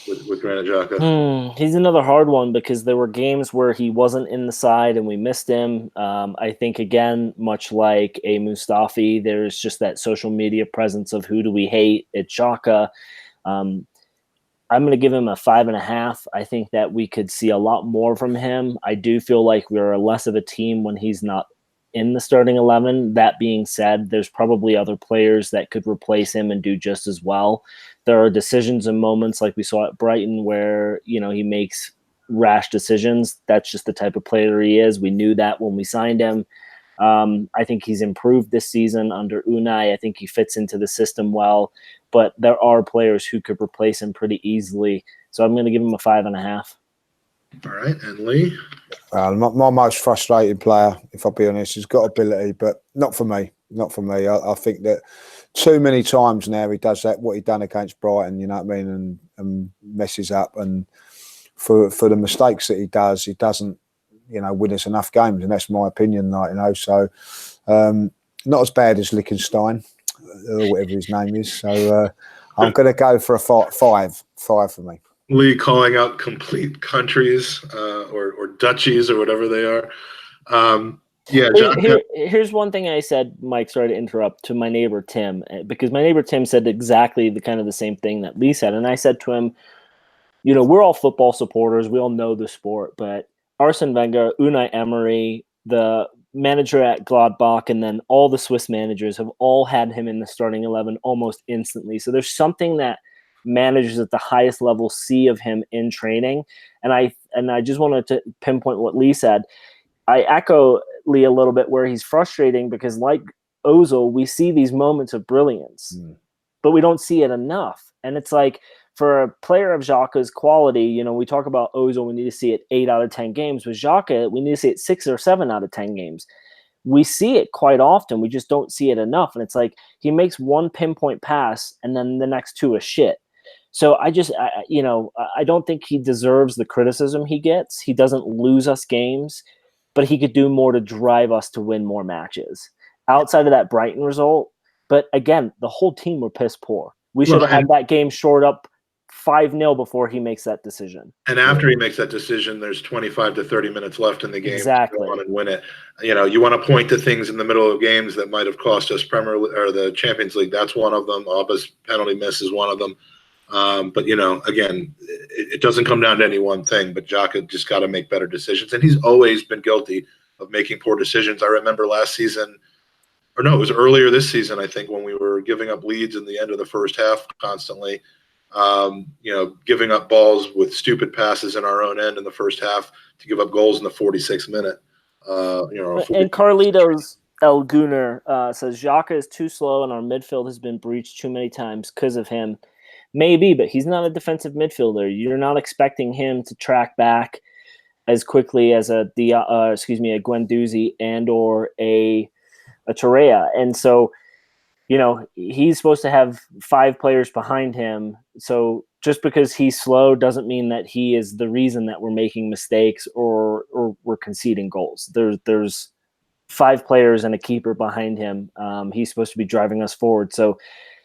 with Granit Xhaka? He's another hard one because there were games where he wasn't in the side and we missed him. I think, again, much like a Mustafi, there's just that social media presence of who do we hate? It's Xhaka. I'm going to give him a 5.5. I think that we could see a lot more from him. I do feel like we're less of a team when he's not in the starting 11. That being said, there's probably other players that could replace him and do just as well. There are decisions and moments like we saw at Brighton where, he makes rash decisions. That's just the type of player he is. We knew that when we signed him. I think he's improved this season under Unai. I think he fits into the system well, but there are players who could replace him pretty easily. So I'm going to give him a 5.5. All right, and Lee? My most frustrating player, if I'll be honest, has got ability, but not for me. Not for me. I think that too many times now he does that, what he done against Brighton, you know what I mean, and messes up. And for the mistakes that he doesn't, win us enough games, and that's my opinion, So not as bad as Lichtsteiner, or whatever his name is. So I'm going to go for a 5 for me. Lee calling out complete countries or duchies or whatever they are. Here's one thing I said, Mike, sorry to interrupt, to my neighbor Tim, because my neighbor Tim said exactly the same thing that Lee said. And I said to him, we're all football supporters. We all know the sport, but Arsene Wenger, Unai Emery, the manager at Gladbach, and then all the Swiss managers have all had him in the starting 11 almost instantly. So there's something that managers at the highest level see of him in training. And I just wanted to pinpoint what Lee said. I echo Lee a little bit where he's frustrating because, like Ozil, we see these moments of brilliance, but we don't see it enough. And it's like, for a player of Xhaka's quality, we talk about Ozil, we need to see it 8 out of 10 games. With Xhaka, we need to see it 6 or 7 out of 10 games. We see it quite often. We just don't see it enough. And it's like he makes one pinpoint pass and then the next 2 are shit. So I don't think he deserves the criticism he gets. He doesn't lose us games, but he could do more to drive us to win more matches outside of that Brighton result. But again, the whole team were piss poor. We should have had that game shored up 5-0 before he makes that decision. And after he makes that decision, there's 25 to 30 minutes left in the game exactly. to go on and win it. You want to point to things in the middle of games that might have cost us Premier or the Champions League. That's one of them. Auba's penalty miss is one of them. But again, it doesn't come down to any one thing. But Xhaka just got to make better decisions, and he's always been guilty of making poor decisions. I remember last season, or no, it was earlier this season, I think, when we were giving up leads in the end of the first half constantly. Giving up balls with stupid passes in our own end in the first half to give up goals in the 46th minute. And Carlitos El Gooner says Xhaka is too slow and our midfield has been breached too many times because of him. Maybe, but he's not a defensive midfielder. You're not expecting him to track back as quickly as a Guendouzi and or a Torreira. And so, he's supposed to have 5 players behind him. So just because he's slow doesn't mean that he is the reason that we're making mistakes or we're conceding goals. There's 5 players and a keeper behind him. He's supposed to be driving us forward. So,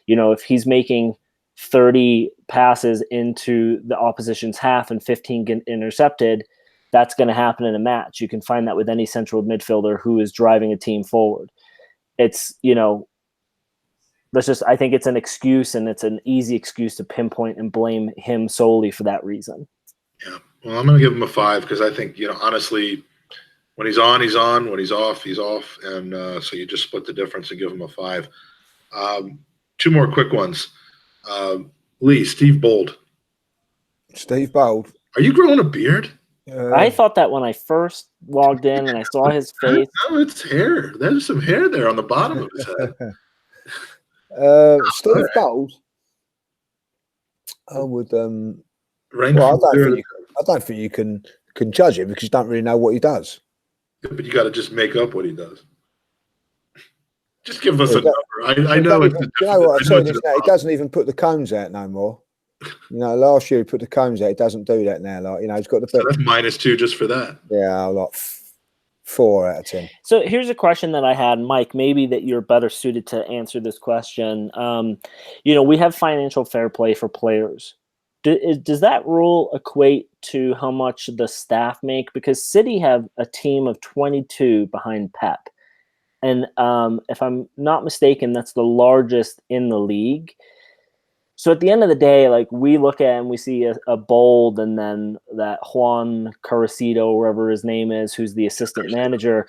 if he's making 30 passes into the opposition's half and 15 get intercepted, that's going to happen in a match. You can find that with any central midfielder who is driving a team forward. It's, I think it's an excuse, and it's an easy excuse to pinpoint and blame him solely for that reason. Yeah. Well, I'm going to give him a 5 because I think, honestly, when he's on, he's on. When he's off, he's off. And so you just split the difference and give him a 5. 2 more quick ones. Lee, Steve Bold. Steve Bold. Are you growing a beard? I thought that when I first logged in and I saw his face. No, it's hair. There's some hair there on the bottom of his head. Steve Bold. I would. I don't think you can judge it because you don't really know what he does. Yeah, but you got to just make up what he does. Just give us a number. I know it's. You know what I said is now, he doesn't even put the cones out no more. Last year he put the cones out. He doesn't do that now. He's got the. So that's -2 just for that. Yeah, 4 out of 10. So here's a question that I had, Mike. Maybe that you're better suited to answer this question. We have financial fair play for players. does that rule equate to how much the staff make? Because City have a team of 22 behind Pep. And if I'm not mistaken, that's the largest in the league. So at the end of the day, like, we look at and we see a Bold, and then that Juan Carrasito, wherever his name is, who's the assistant manager.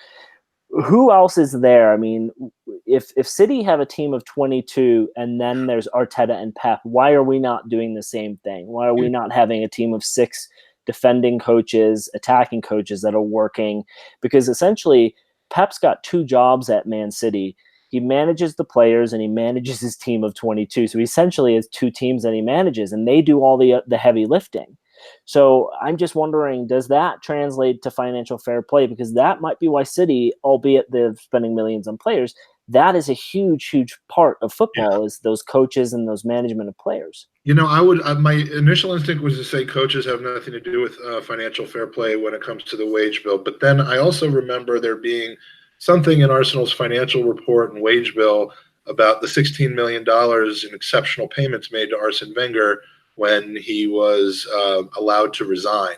Who else is there? I mean, if City have a team of 22 and then there's Arteta and Pep, why are we not doing the same thing? Why are we not having a team of 6 defending coaches, attacking coaches that are working? Because essentially, Pep's got 2 jobs at Man City. He manages the players and he manages his team of 22. So he essentially has 2 teams that he manages, and they do all the heavy lifting. So I'm just wondering, does that translate to financial fair play? Because that might be why City, albeit they're spending millions on players, that is a huge, huge part of football, is those coaches and those management of players. You know, I would. My initial instinct was to say coaches have nothing to do with financial fair play when it comes to the wage bill. But then I also remember there being something in Arsenal's financial report and wage bill about the $16 million in exceptional payments made to Arsene Wenger when he was allowed to resign,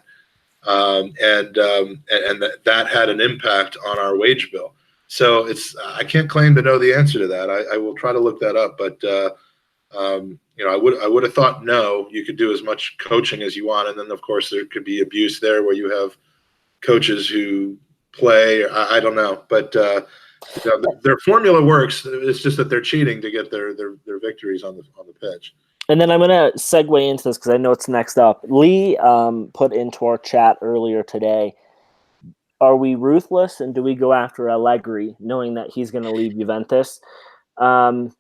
and that had an impact on our wage bill. So I can't claim to know the answer to that. I will try to look that up, but you know, I would have thought no. You could do as much coaching as you want, and then of course there could be abuse there where you have coaches who play. I don't know, but you know, their formula works. It's just that they're cheating to get their victories on the pitch. And then I'm going to segue into this because I know it's next up. Lee put into our chat earlier today, are we ruthless and do we go after Allegri knowing that he's going to leave Juventus? Mike,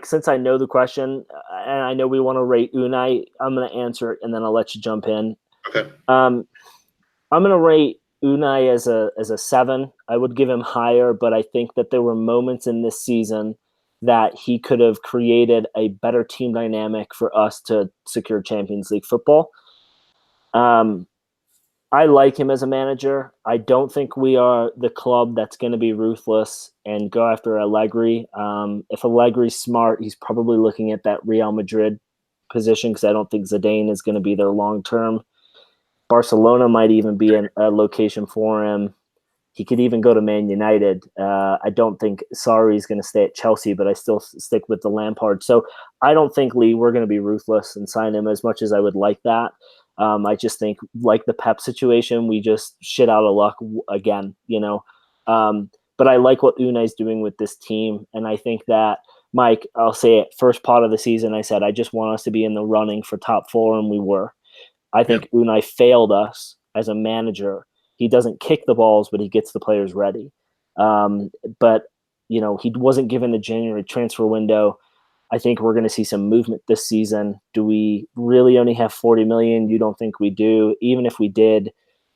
since I know the question and I know we want to rate Unai, I'm going to answer it and then I'll let you jump in. Okay. I'm going to rate Unai as a 7. I would give him higher, but I think that there were moments in this season that he could have created a better team dynamic for us to secure Champions League football. I like him as a manager. I don't think we are the club that's going to be ruthless and go after Allegri. If Allegri's smart, he's probably looking at that Real Madrid position because I don't think Zidane is going to be there long term. Barcelona might even be a location for him. He could even go to Man United. I don't think Sarri is going to stay at Chelsea, but I still stick with the Lampard. So I don't think, Lee, we're going to be ruthless and sign him as much as I would like that. I just think, like the Pep situation, we just shit out of luck again, you know. But I like what Unai's doing with this team, and I think that, Mike, I'll say it, first part of the season, I said, I just want us to be in the running for top 4, and we were. I think Unai failed us as a manager. He doesn't kick the balls, but he gets the players ready. But, you know, he wasn't given the January transfer window. I think we're going to see some movement this season. Do we really only have 40 million? You don't think we do? Even if we did,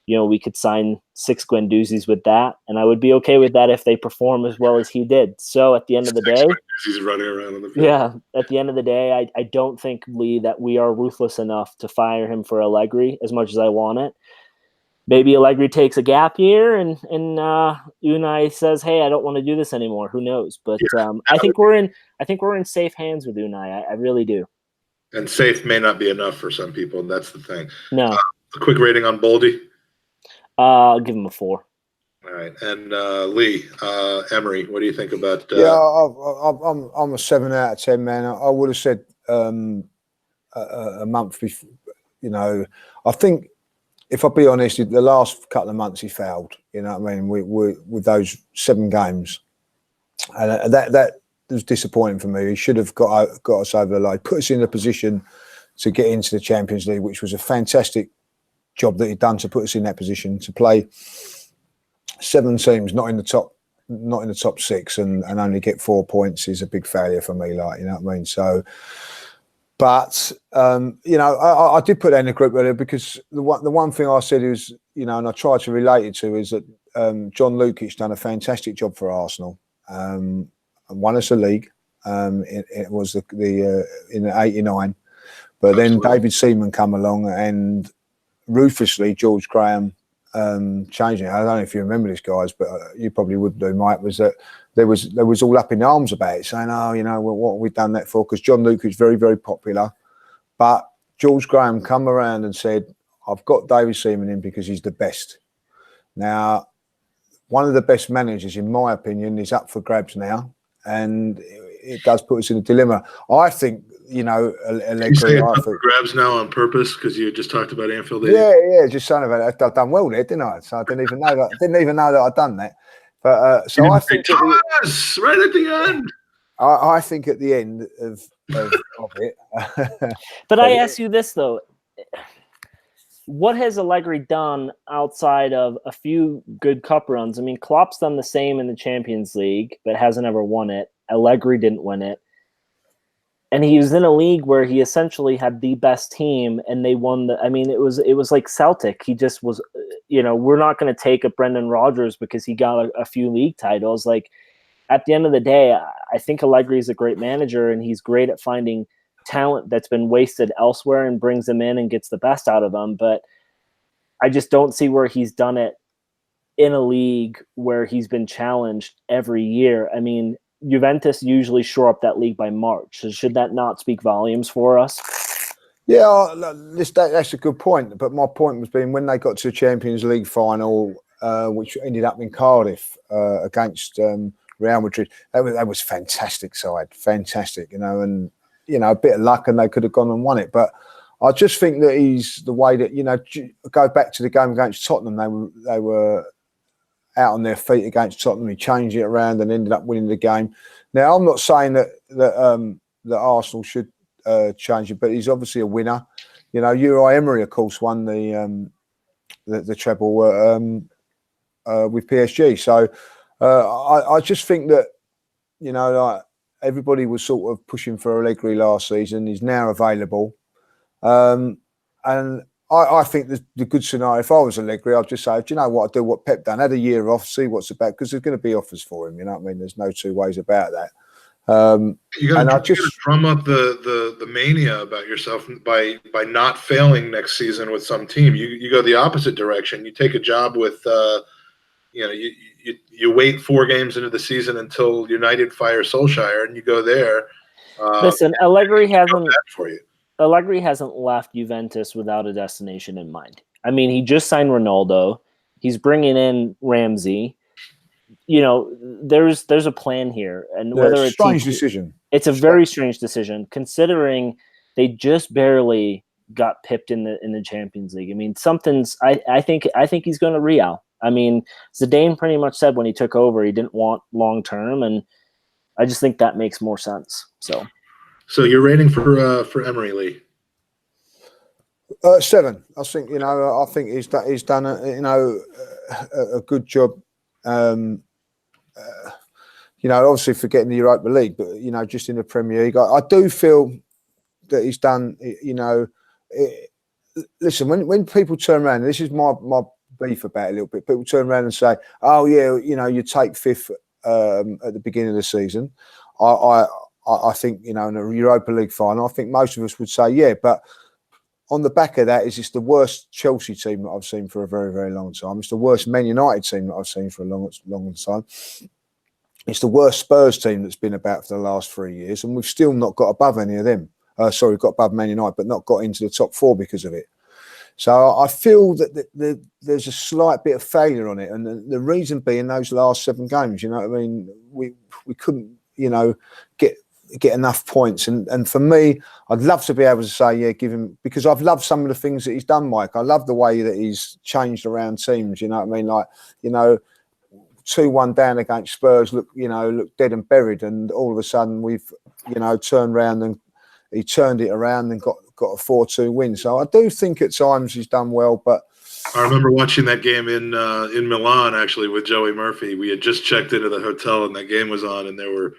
you know, we could sign 6 Guendouzi's with that, and I would be okay with that if they perform as well as he did. So at the end of the day, he's running around on the field. Yeah, at the end of the day, I don't think, Lee, that we are ruthless enough to fire him for Allegri as much as I want it. Maybe Allegri takes a gap year and Unai says, "Hey, I don't want to do this anymore." Who knows? But I think we're in safe hands with Unai. I really do. And safe may not be enough for some people, and that's the thing. No. A quick rating on Boldy. I'll give him a 4. All right, and Lee, Emery, what do you think about? I'm a 7 out of 10, man. I would have said a month before. You know, I think, if I be honest, the last couple of months he failed. You know what I mean? With those 7 games, and that was disappointing for me. He should have got us over the line, put us in a position to get into the Champions League, which was a fantastic job that he'd done to put us in that position to play 7 teams, not in the top 6, and only get 4 points is a big failure for me. Like, you know what I mean? So. But, you know, I did put that in the group earlier because the one thing I said is, you know, and I tried to relate it to, is that John Lukic done a fantastic job for Arsenal. And won us a league. It was in '89. But then David Seaman come along and ruthlessly George Graham changing it. I don't know if you remember this, guys, but you probably would do, Mike, was that there was all up in arms about it, saying, "Oh, you know, what have we done that for?" Because John Luke is very, very popular. But George Graham come around and said, I've got David Seaman in because he's the best. Now, one of the best managers, in my opinion, is up for grabs now. And it does put us in a dilemma. I think, Allegri. You say it's up for grabs now on purpose because you just talked about Anfield. Yeah, just saying about it. I've done well there, didn't I? So I didn't even know that I'd done that. But so I think Thomas, right at the end. I think at the end of it. But I ask you this though: what has Allegri done outside of a few good cup runs? I mean, Klopp's done the same in the Champions League, but hasn't ever won it. Allegri didn't win it. And he was in a league where he essentially had the best team, and they won it was like Celtic. He just was, we're not going to take a Brendan Rodgers because he got a few league titles. Like, at the end of the day, I think Allegri is a great manager, and he's great at finding talent that's been wasted elsewhere and brings them in and gets the best out of them. But I just don't see where he's done it in a league where he's been challenged every year. I mean, Juventus usually shore up that league by March. So should that not speak volumes for us? Yeah, that's a good point. But my point was being when they got to the Champions League final, which ended up in Cardiff against Real Madrid, that was fantastic side, fantastic, and a bit of luck and they could have gone and won it. But I just think that he's the way that go back to the game against Tottenham. They were out on their feet against Tottenham. He changed it around and ended up winning the game. Now, I'm not saying that Arsenal should change it, but he's obviously a winner. Unai Emery, of course, won the treble with PSG. So I just think that like everybody was sort of pushing for Allegri last season. He's now available, and I think the good scenario, if I was Allegri, I'd just say, do you know what, I'd do what Pep done, had a year off, see what's about, because there's going to be offers for him, you know what I mean? There's no two ways about that. You got to drum up the mania about yourself by not failing next season with some team. You go the opposite direction. You take a job with, you wait 4 games into the season until United fire Solskjaer, and you go there. Listen, Allegri hasn't for you. Allegri hasn't left Juventus without a destination in mind. I mean, he just signed Ronaldo. He's bringing in Ramsey. There's a plan here, and whether it's a strange decision. It's a very strange decision considering they just barely got pipped in the Champions League. I mean, something's. I think he's going to Real. I mean, Zidane pretty much said when he took over he didn't want long term, and I just think that makes more sense. So you're rating for Emery, Lee? 7. I think I think he's done a good job. Obviously for getting the Europa League, but just in the Premier League, I do feel that he's done. Listen, when people turn around, and this is my beef about it a little bit. People turn around and say, "Oh yeah, you take 5th at the beginning of the season." I think, in a Europa League final, I think most of us would say, yeah, but on the back of that is it's the worst Chelsea team that I've seen for a very, very long time. It's the worst Man United team that I've seen for a long, long time. It's the worst Spurs team that's been about for the last 3 years, and we've still not got above any of them. We've got above Man United, but not got into the top 4 because of it. So I feel that there's a slight bit of failure on it, and the reason being those last 7 games. You know what I mean? We couldn't, get enough points, and for me, I'd love to be able to say, yeah, give him, because I've loved some of the things that he's done, Mike. I love the way that he's changed around teams. You know what I mean? Like 2-1 down against Spurs, look dead and buried, and all of a sudden we've turned around and he turned it around and got a 4-2 win. So I do think at times he's done well, but I remember watching that game in Milan actually with Joey Murphy. We had just checked into the hotel and that game was on, and there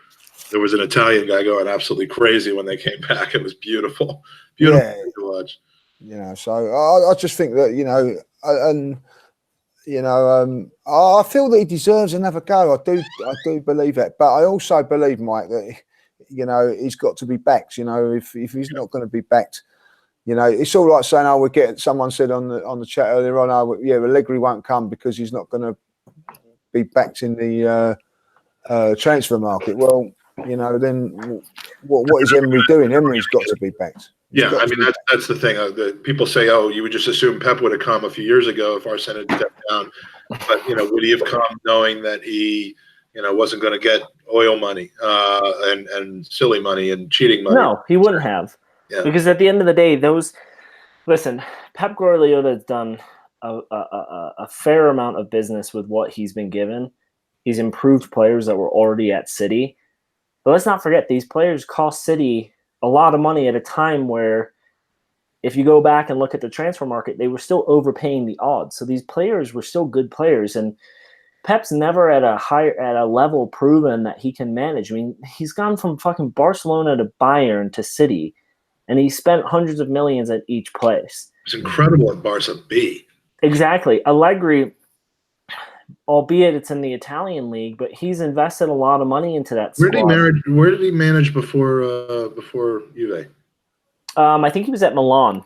was an Italian guy going absolutely crazy when they came back. It was beautiful to watch. So I just think that I feel that he deserves another go. I do believe that, but I also believe, Mike, that he's got to be backed. If he's not going to be backed, it's all like saying, "Oh, we're getting." Someone said on the chat earlier on, "Oh, yeah, Allegri won't come because he's not going to be backed in the transfer market." Well, you know, then what is Emery doing? Emery's got to be backed. Yeah, I mean that's the thing. People say, "Oh, you would just assume Pep would have come a few years ago if Arsene had stepped down." But would he have come knowing that he, wasn't going to get oil money and silly money and cheating money? No, he wouldn't have. Yeah. Because at the end of the day, listen, Pep Guardiola has done a fair amount of business with what he's been given. He's improved players that were already at City. But let's not forget, these players cost City a lot of money at a time where, if you go back and look at the transfer market, they were still overpaying the odds. So these players were still good players, and Pep's never at a level proven that he can manage. I mean, he's gone from fucking Barcelona to Bayern to City, and he spent hundreds of millions at each place. It's incredible at Barca B. Exactly. Allegri, albeit it's in the Italian league, but he's invested a lot of money into that squad. Where did he manage before Juve? I think he was at Milan,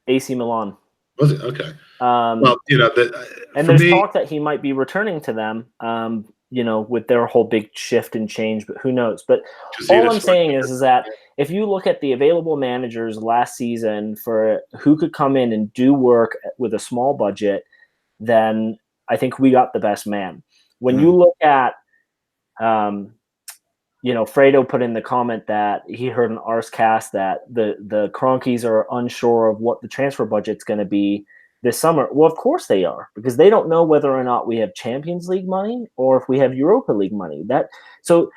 AC Milan. Was it? Okay. And there's talk that he might be returning to them, with their whole big shift and change, but who knows? But all I'm saying is that if you look at the available managers last season for who could come in and do work with a small budget, then I think we got the best man. When you look at, Fredo put in the comment that he heard an Arscast that the Cronkies are unsure of what the transfer budget's going to be this summer. Well, of course they are, because they don't know whether or not we have Champions League money or if we have Europa League money. So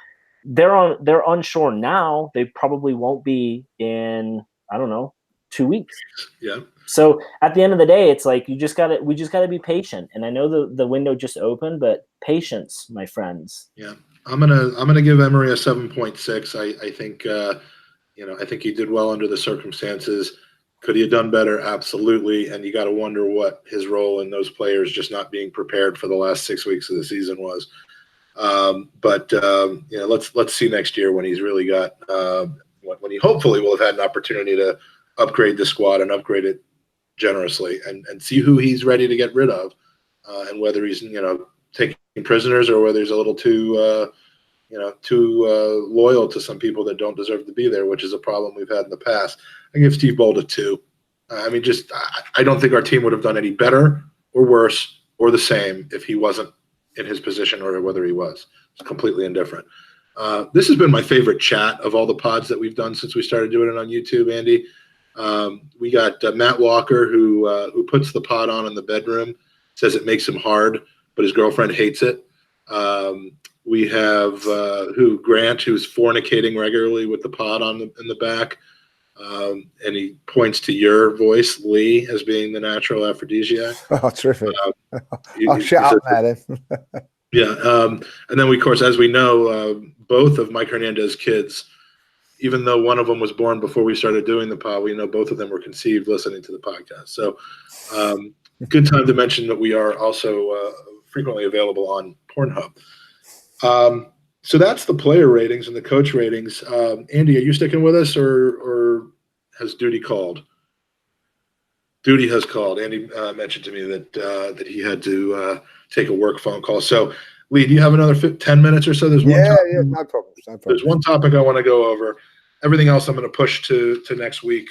they're unsure now. They probably won't be in, I don't know, 2 weeks. Yeah. So at the end of the day, it's like we just gotta be patient. And I know the window just opened, but patience, my friends. Yeah. I'm gonna give Emery a 7.6. I think I think he did well under the circumstances. Could he have done better? Absolutely. And you got to wonder what his role in those players just not being prepared for the last 6 weeks of the season was. Let's see next year when he's really got when he hopefully will have had an opportunity to upgrade the squad and upgrade it generously and see who he's ready to get rid of, and whether he's taking prisoners or whether he's a little too loyal to some people that don't deserve to be there, which is a problem we've had in the past. I give Steve Bold a 2. I don't think our team would have done any better or worse or the same if he wasn't in his position or whether he was. It's completely indifferent. This has been my favorite chat of all the pods that we've done since we started doing it on YouTube, Andy. We got Matt Walker, who puts the pod on in the bedroom, says it makes him hard, but his girlfriend hates it. We have Grant, who's fornicating regularly with the pod in the back. And he points to your voice, Lee, as being the natural aphrodisiac. Oh, terrific. Shut up, Adam. Yeah. And then, of course, as we know, both of Mike Hernandez's kids, even though one of them was born before we started doing the pod, we know both of them were conceived listening to the podcast. So good time to mention that we are also frequently available on Pornhub. So that's the player ratings and the coach ratings. Andy, are you sticking with us or has Duty called? Duty has called. Andy mentioned to me that he had to take a work phone call. So, Lee, do you have another 10 minutes or so? There's one no problem. There's one topic I want to go over. Everything else I'm going to push to next week.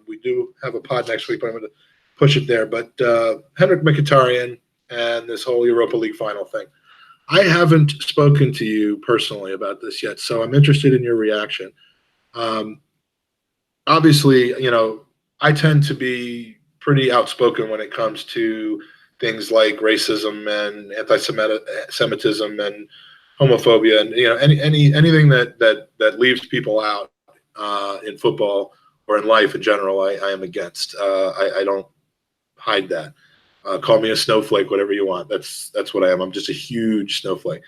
We do have a pod next week, but I'm going to push it there. But Henrikh Mkhitaryan and this whole Europa League final thing. I haven't spoken to you personally about this yet, so I'm interested in your reaction. Obviously, I tend to be pretty outspoken when it comes to things like racism and anti-Semitism and homophobia, and anything that leaves people out in football or in life in general. I am against. I don't hide that. Call me a snowflake, whatever you want. That's what I am. I'm just a huge snowflake.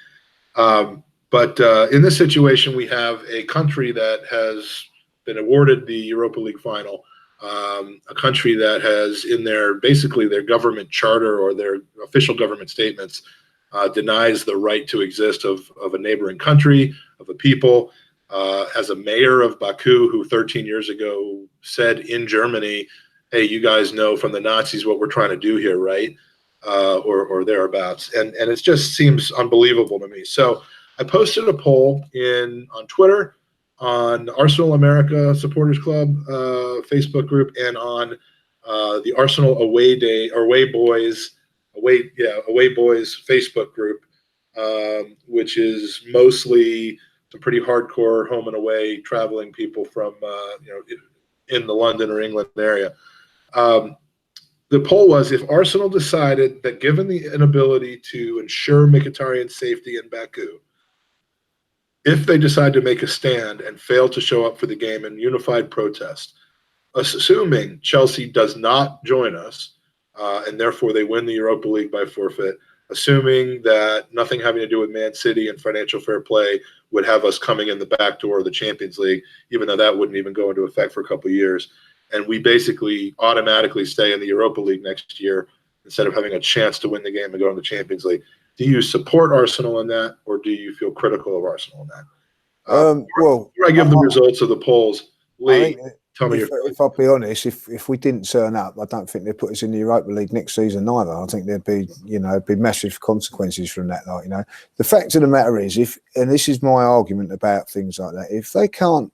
But in this situation, we have a country that has been awarded the Europa League final, a country that has in their government charter or their official government statements denies the right to exist of a neighboring country, of a people, has a mayor of Baku who 13 years ago said in Germany, hey, you guys know from the Nazis what we're trying to do here, right? Or thereabouts. And it just seems unbelievable to me. So I posted a poll on Twitter, on the Arsenal America Supporters Club Facebook group, and on the Arsenal Away Boys Facebook group, which is mostly some pretty hardcore home and away traveling people from in the London or England area. The poll was, if Arsenal decided that given the inability to ensure Mkhitaryan's safety in Baku, if they decide to make a stand and fail to show up for the game in unified protest, assuming Chelsea does not join us, and therefore they win the Europa League by forfeit, assuming that nothing having to do with Man City and financial fair play would have us coming in the back door of the Champions League, even though that wouldn't even go into effect for a couple of years, and we basically automatically stay in the Europa League next year instead of having a chance to win the game and go in the Champions League. Do you support Arsenal in that, or do you feel critical of Arsenal in that? Well, before I give the results of the polls, Lee, tell me if I'll be honest, if we didn't turn up, I don't think they'd put us in the Europa League next season either. I think there'd be, be massive consequences from that. The fact of the matter is, and this is my argument about things like that, if they can't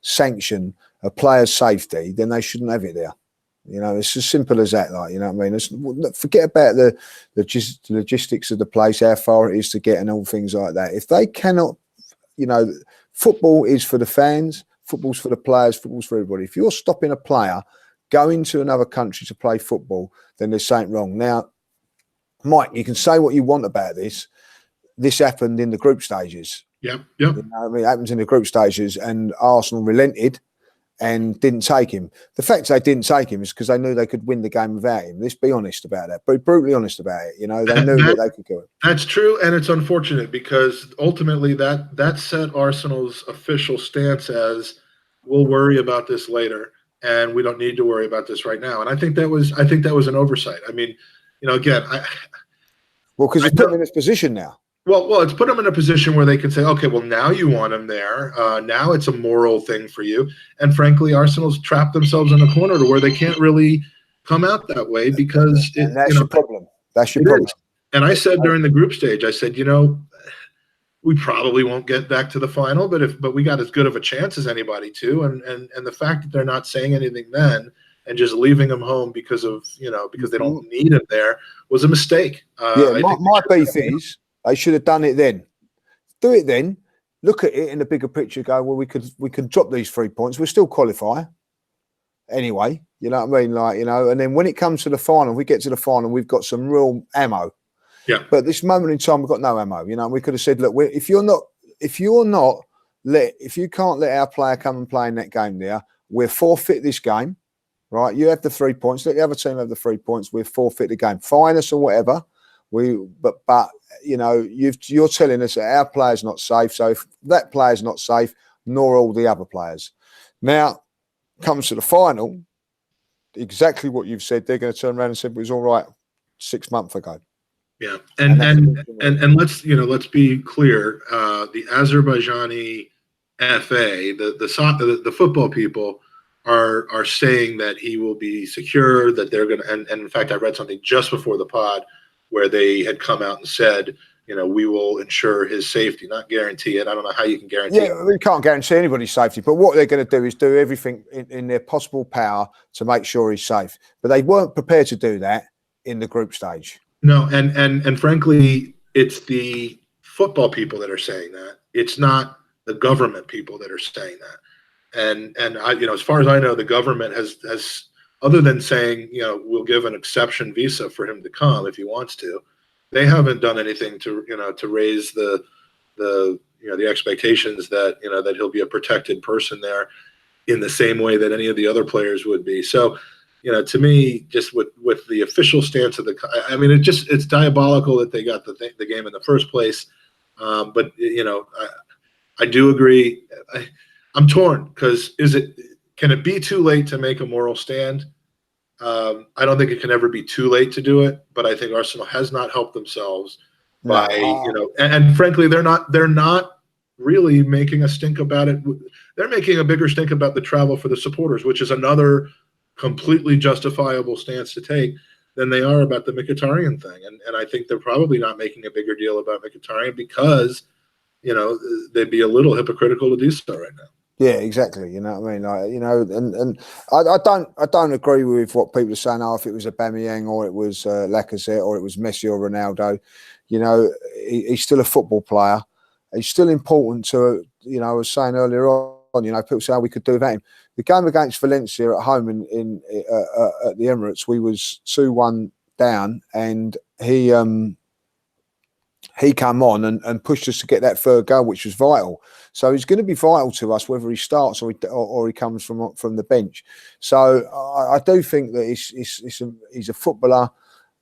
sanction a player's safety, then they shouldn't have it there. It's as simple as that. Forget about the logistics of the place, how far it is to get, and all things like that. If they cannot, football is for the fans, football's for the players, football's for everybody. If you're stopping a player going to another country to play football, then there's something wrong. Now, Mike, you can say what you want about this. This happened in the group stages. Yep. It happens in the group stages, and Arsenal relented and didn't take him. The fact they didn't take him is because they knew they could win the game without him. Let's be honest about that. Be brutally honest about it. They knew that they could do it. That's true, and it's unfortunate because ultimately that set Arsenal's official stance as, we'll worry about this later, and we don't need to worry about this right now. And I think that was an oversight. I mean, again, because it's put them in this position now. Well, it's put them in a position where they can say, okay, well, now you want him there. Now it's a moral thing for you. And frankly, Arsenal's trapped themselves in a corner to where they can't really come out that way because that's your problem. That's your problem. And I said during the group stage, I said, we probably won't get back to the final, but we got as good of a chance as anybody to. And the fact that they're not saying anything then and just leaving him home because they don't need him there was a mistake. My beef is, they should have done it then. Do it then. Look at it in the bigger picture. Go, well, we could drop these 3 points. We'll still qualify anyway. You know what I mean? And then when it comes to the final, we get to the final, we've got some real ammo. Yeah. But this moment in time, we've got no ammo. We could have said, look, if you can't let our player come and play in that game there, we'll forfeit this game. Right? You have the 3 points. Let the other team have the 3 points. We'll forfeit the game. Fine us or whatever. But you're telling us that our player's not safe. So if that player's not safe, nor all the other players. Now, comes to the final, exactly what you've said. They're going to turn around and say it was all right 6 months ago. Yeah, and let's be clear. The Azerbaijani FA, the football people are saying that he will be secure. That they're going to, and in fact, I read something just before the pod where they had come out and said, we will ensure his safety, not guarantee it. I don't know how you can guarantee it. Yeah, we can't guarantee anybody's safety, but what they're going to do is do everything in their possible power to make sure he's safe. But they weren't prepared to do that in the group stage. No, and frankly, it's the football people that are saying that. It's not the government people that are saying that. And I, as far as I know, the government has other than saying, we'll give an exception visa for him to come if he wants to, they haven't done anything to raise the expectations that, that he'll be a protected person there in the same way that any of the other players would be. So, to me, just with the official stance of it's diabolical that they got the game in the first place. But I do agree. I'm torn because can it be too late to make a moral stand? I don't think it can ever be too late to do it, but I think Arsenal has not helped themselves by, and frankly, they're not really making a stink about it. They're making a bigger stink about the travel for the supporters, which is another completely justifiable stance to take. than they are about the Mkhitaryan thing. And I think they're probably not making a bigger deal about Mkhitaryan because, they'd be a little hypocritical to do so right now. Yeah, exactly. You know what I mean? And I don't agree with what people are saying. Oh, if it was Aubameyang or it was Lacazette or it was Messi or Ronaldo, he's still a football player. He's still important to, I was saying earlier on, people say, we could do without him. The game against Valencia at home in at the Emirates, we was 2-1 down, and he came on and pushed us to get that third goal, which was vital. So he's going to be vital to us, whether he starts or he comes from the bench. So I do think that he's a footballer,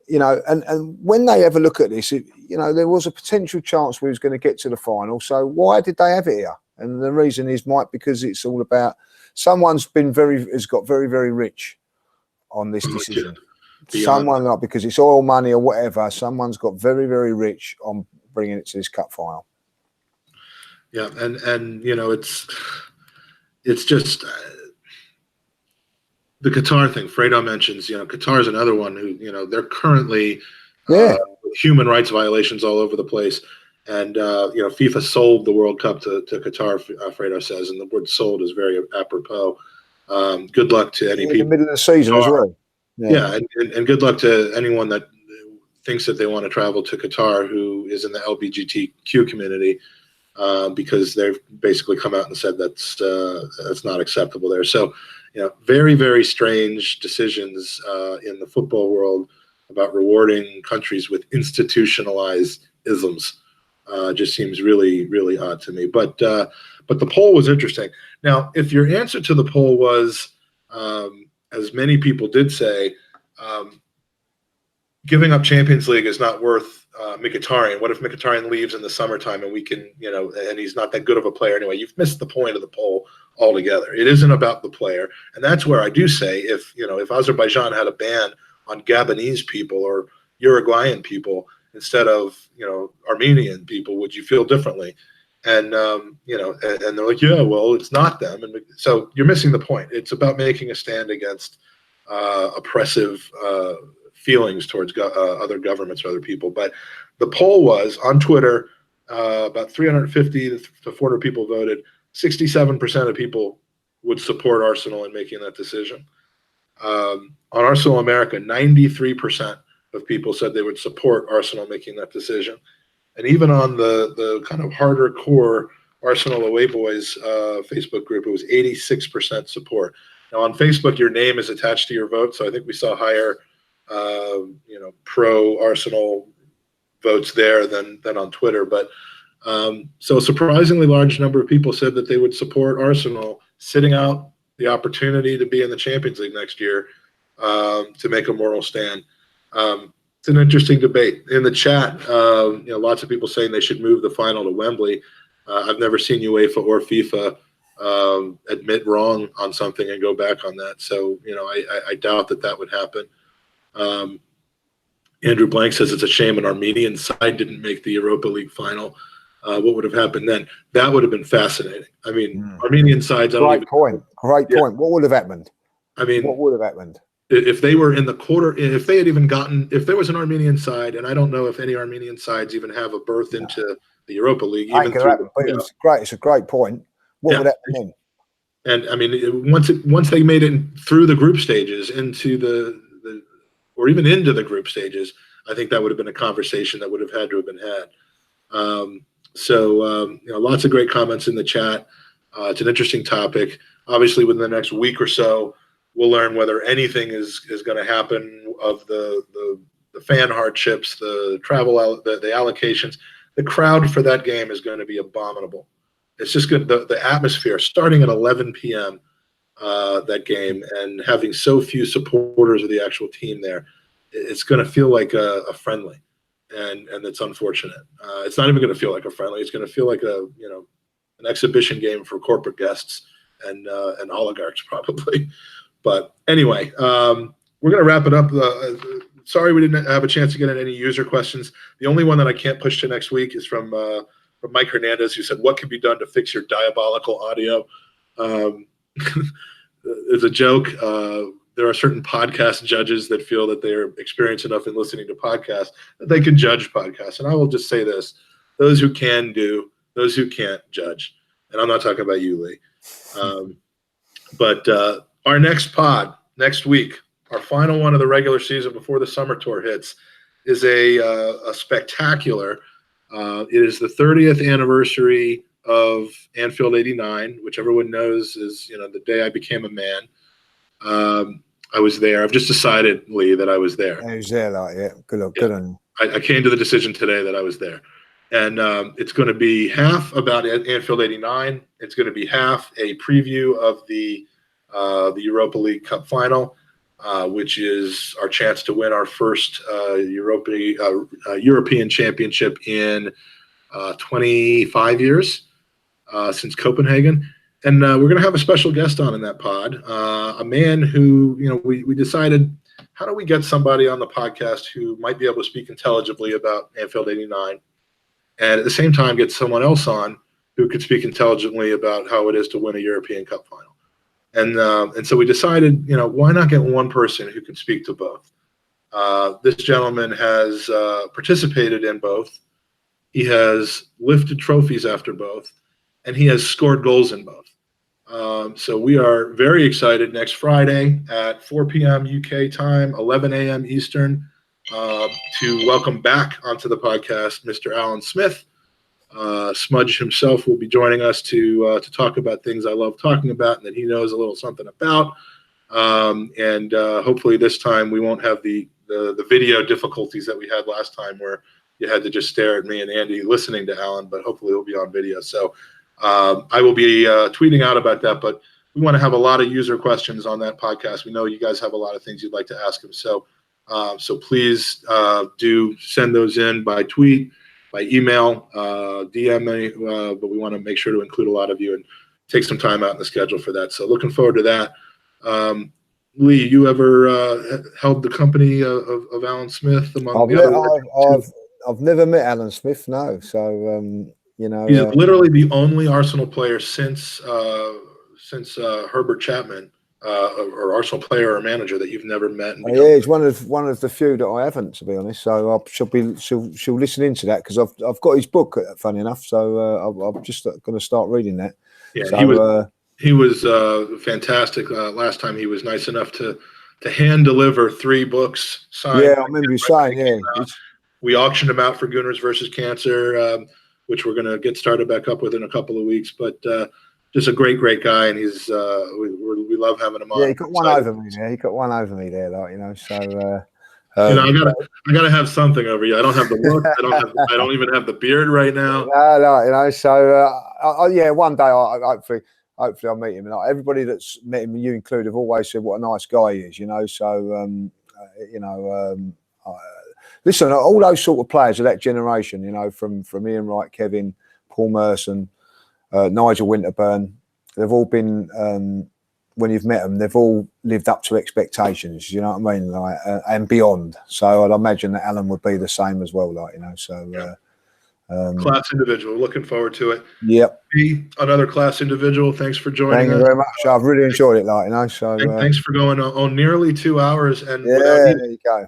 and when they have a look at this, there was a potential chance we was going to get to the final. So why did they have it here? And the reason is, Mike, because it's all about someone's got very, very rich on this decision. Someone, because it's oil money or whatever, someone's got very, very rich on bringing it to this cup final. Yeah, and it's just the Qatar thing. Fredo mentions, Qatar is another one who, they're currently human rights violations all over the place. And, FIFA sold the World Cup to Qatar, Fredo says, and the word sold is very apropos. Good luck to any people. In the middle of the season as well. Yeah, and good luck to anyone that thinks that they want to travel to Qatar who is in the LGBTQ community, because they've basically come out and said that's not acceptable there. So, very, very strange decisions in the football world about rewarding countries with institutionalized isms. Just seems really, really odd to me. But the poll was interesting. Now, if your answer to the poll was, as many people did say, giving up Champions League is not worth Mkhitaryan. What if Mkhitaryan leaves in the summertime and we can, and he's not that good of a player anyway? You've missed the point of the poll altogether. It isn't about the player. And that's where I do say, if Azerbaijan had a ban on Gabonese people or Uruguayan people instead of, Armenian people, would you feel differently? And, and they're like, yeah, well, it's not them. And so you're missing the point. It's about making a stand against oppressive feelings towards other governments or other people. But the poll was on Twitter, about 350 to 400 people voted. 67% of people would support Arsenal in making that decision. On Arsenal America, 93% of people said they would support Arsenal making that decision. And even on the kind of harder core Arsenal Away Boys Facebook group, it was 86% support. Now on Facebook, your name is attached to your vote, so I think we saw higher, pro Arsenal votes there than on Twitter. But so a surprisingly large number of people said that they would support Arsenal sitting out the opportunity to be in the Champions League next year, to make a moral stand. It's an interesting debate. In the chat, lots of people saying they should move the final to Wembley. I've never seen UEFA or FIFA admit wrong on something and go back on that. So, I doubt that would happen. Andrew Blank says it's a shame an Armenian side didn't make the Europa League final. What would have happened then? That would have been fascinating. I mean, Armenian sides. Great point. What would have happened? What would have happened? If they were in the quarter, if they had even gotten, if there was an Armenian side, and I don't know if any Armenian sides even have a berth into the Europa League. It's great. It's a great point. What would happen then? And I mean, once they made it through the group stages into or even into the group stages, I think that would have been a conversation that would have had to have been had. Lots of great comments in the chat. It's an interesting topic. Obviously, within the next week or so, we'll learn whether anything is going to happen of the fan hardships, the travel, the allocations. The crowd for that game is going to be abominable. It's just good. The atmosphere starting at 11 p.m. That game and having so few supporters of the actual team there, it's going to feel like a friendly, and it's unfortunate. It's not even going to feel like a friendly. It's going to feel like an exhibition game for corporate guests and oligarchs probably. But anyway, we're going to wrap it up. Sorry we didn't have a chance to get in any user questions. The only one that I can't push to next week is from Mike Hernandez, who said, what can be done to fix your diabolical audio? It's a joke. there are certain podcast judges that feel that they are experienced enough in listening to podcasts that they can judge podcasts. And I will just say this: those who can do, those who can't judge. And I'm not talking about you, Lee. But our next pod next week, our final one of the regular season before the summer tour hits, is a spectacular. It is the 30th anniversary of Anfield '89, which everyone knows is the day I became a man. I was there. I've just decided, Lee, that I was there. I was there, good luck, good on you. I came to the decision today that I was there. And it's going to be half about Anfield '89. It's going to be half a preview of the Europa League Cup final, which is our chance to win our first European championship in 25 years since Copenhagen. And we're going to have a special guest on in that pod, a man who, we decided, how do we get somebody on the podcast who might be able to speak intelligibly about Anfield '89, and at the same time get someone else on who could speak intelligently about how it is to win a European Cup final. And so we decided, why not get one person who can speak to both? This gentleman has participated in both. He has lifted trophies after both, and he has scored goals in both. So we are very excited next Friday at 4 p.m. UK time, 11 a.m. Eastern, to welcome back onto the podcast Mr. Alan Smith. Smudge himself will be joining us to talk about things I love talking about and that he knows a little something about. And hopefully this time we won't have the video difficulties that we had last time where you had to just stare at me and Andy listening to Alan, but hopefully he'll be on video. So I will be tweeting out about that, but we want to have a lot of user questions on that podcast. We know you guys have a lot of things you'd like to ask him. So please do send those in by tweet, by email, DM me, but we want to make sure to include a lot of you and take some time out in the schedule for that. So looking forward to that. Lee, you ever held the company of Alan Smith among the other? I've never met Alan Smith, no. So he's literally the only Arsenal player since Herbert Chapman, or Arsenal player or manager that you've never met. He's one of the few that I haven't, to be honest. So she'll listen into that because I've got his book, funny enough. So I'm just going to start reading that. Yeah, so, he was fantastic. Last time he was nice enough to hand deliver 3 books signed. Yeah, I remember you saying. Yeah, we auctioned him out for Gooners versus Cancer, which we're going to get started back up with in a couple of weeks. But just a great guy, and he's we love having him on. Yeah, he got one over me there. He got one over me there, So I gotta have something over you. I don't have the look. I don't even have the beard right now. No. So yeah, one day hopefully I'll meet him. And everybody that's met him, you included, have always said what a nice guy he is. So listen, all those sort of players of that generation, from Ian Wright, Kevin, Paul Merson, Nigel Winterburn, they've all been, when you've met them, they've all lived up to expectations, you know what I mean? And beyond. So I'd imagine that Alan would be the same as well, class individual. Looking forward to it. Yep. Another class individual. Thanks for joining us. Thank you very much. I've really enjoyed it, So thanks for going on nearly 2 hours. And there you go.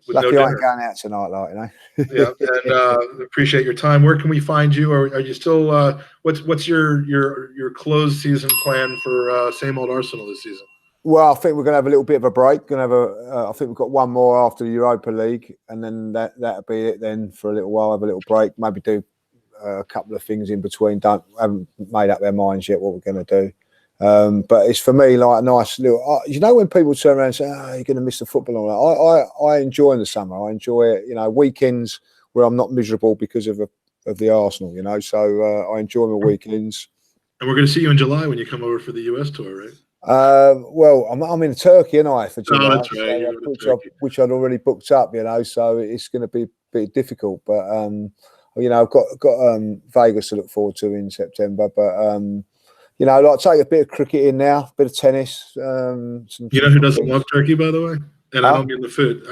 Lucky no I ain't going out tonight, Yeah, and appreciate your time. Where can we find you? Or are you still? What's your closed season plan for same old Arsenal this season? Well, I think we're going to have a little bit of a break. I think we've got one more after the Europa League, and then that'll be it. Then for a little while, have a little break. Maybe do a couple of things in between. Haven't made up their minds yet what we're going to do. But it's for me like a nice little. When people turn around and say, "Oh, you're going to miss the football," and all that. I enjoy the summer. I enjoy it. Weekends where I'm not miserable because of the Arsenal. So I enjoy my weekends. And we're going to see you in July when you come over for the US tour, right? Well, I'm in Turkey, for July, that's right. which I'd already booked up. So it's going to be a bit difficult. But I've got Vegas to look forward to in September. But take a bit of cricket in now, a bit of tennis. Who doesn't love turkey, by the way? And I don't mean the food.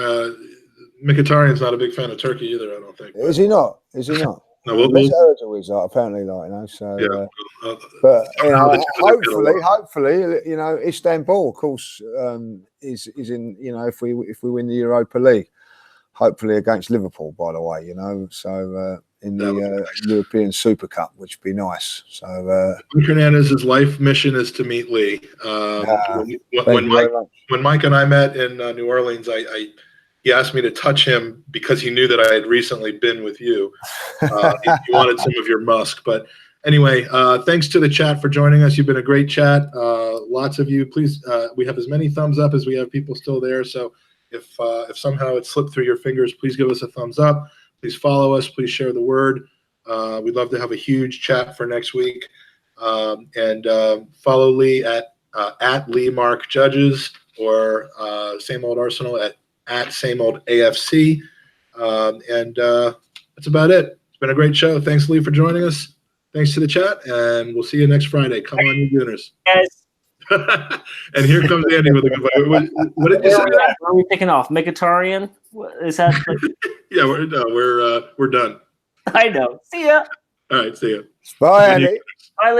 Mkhitaryan's not a big fan of turkey either, I don't think. Is he not? Is he not? No, we'll, Mesut Ozil is apparently so. yeah, But hopefully, Istanbul, of course, is in. If we win the Europa League, hopefully against Liverpool, by the way, so in the European Super Cup, which would be nice. So Hernandez's life mission is to meet Lee. When Mike and I met in New Orleans, he asked me to touch him because he knew that I had recently been with you. He wanted some of your musk. But anyway, thanks to the chat for joining us. You've been a great chat. Lots of you. Please, we have as many thumbs up as we have people still there. So if somehow it slipped through your fingers, please give us a thumbs up. Please follow us. Please share the word. We'd love to have a huge chat for next week. And follow Lee at Lee Mark Judges or Same Old Arsenal at Same Old AFC. And that's about it. It's been a great show. Thanks, Lee, for joining us. Thanks to the chat, and we'll see you next Friday. Come on, you Gooners. Yes. And here comes Andy with a goodbye. What did you say? Where are we picking off? Mkhitaryan? Is that? Yeah, we're done. I know. See ya. All right, see ya. Bye, Andy. Bye, Lee.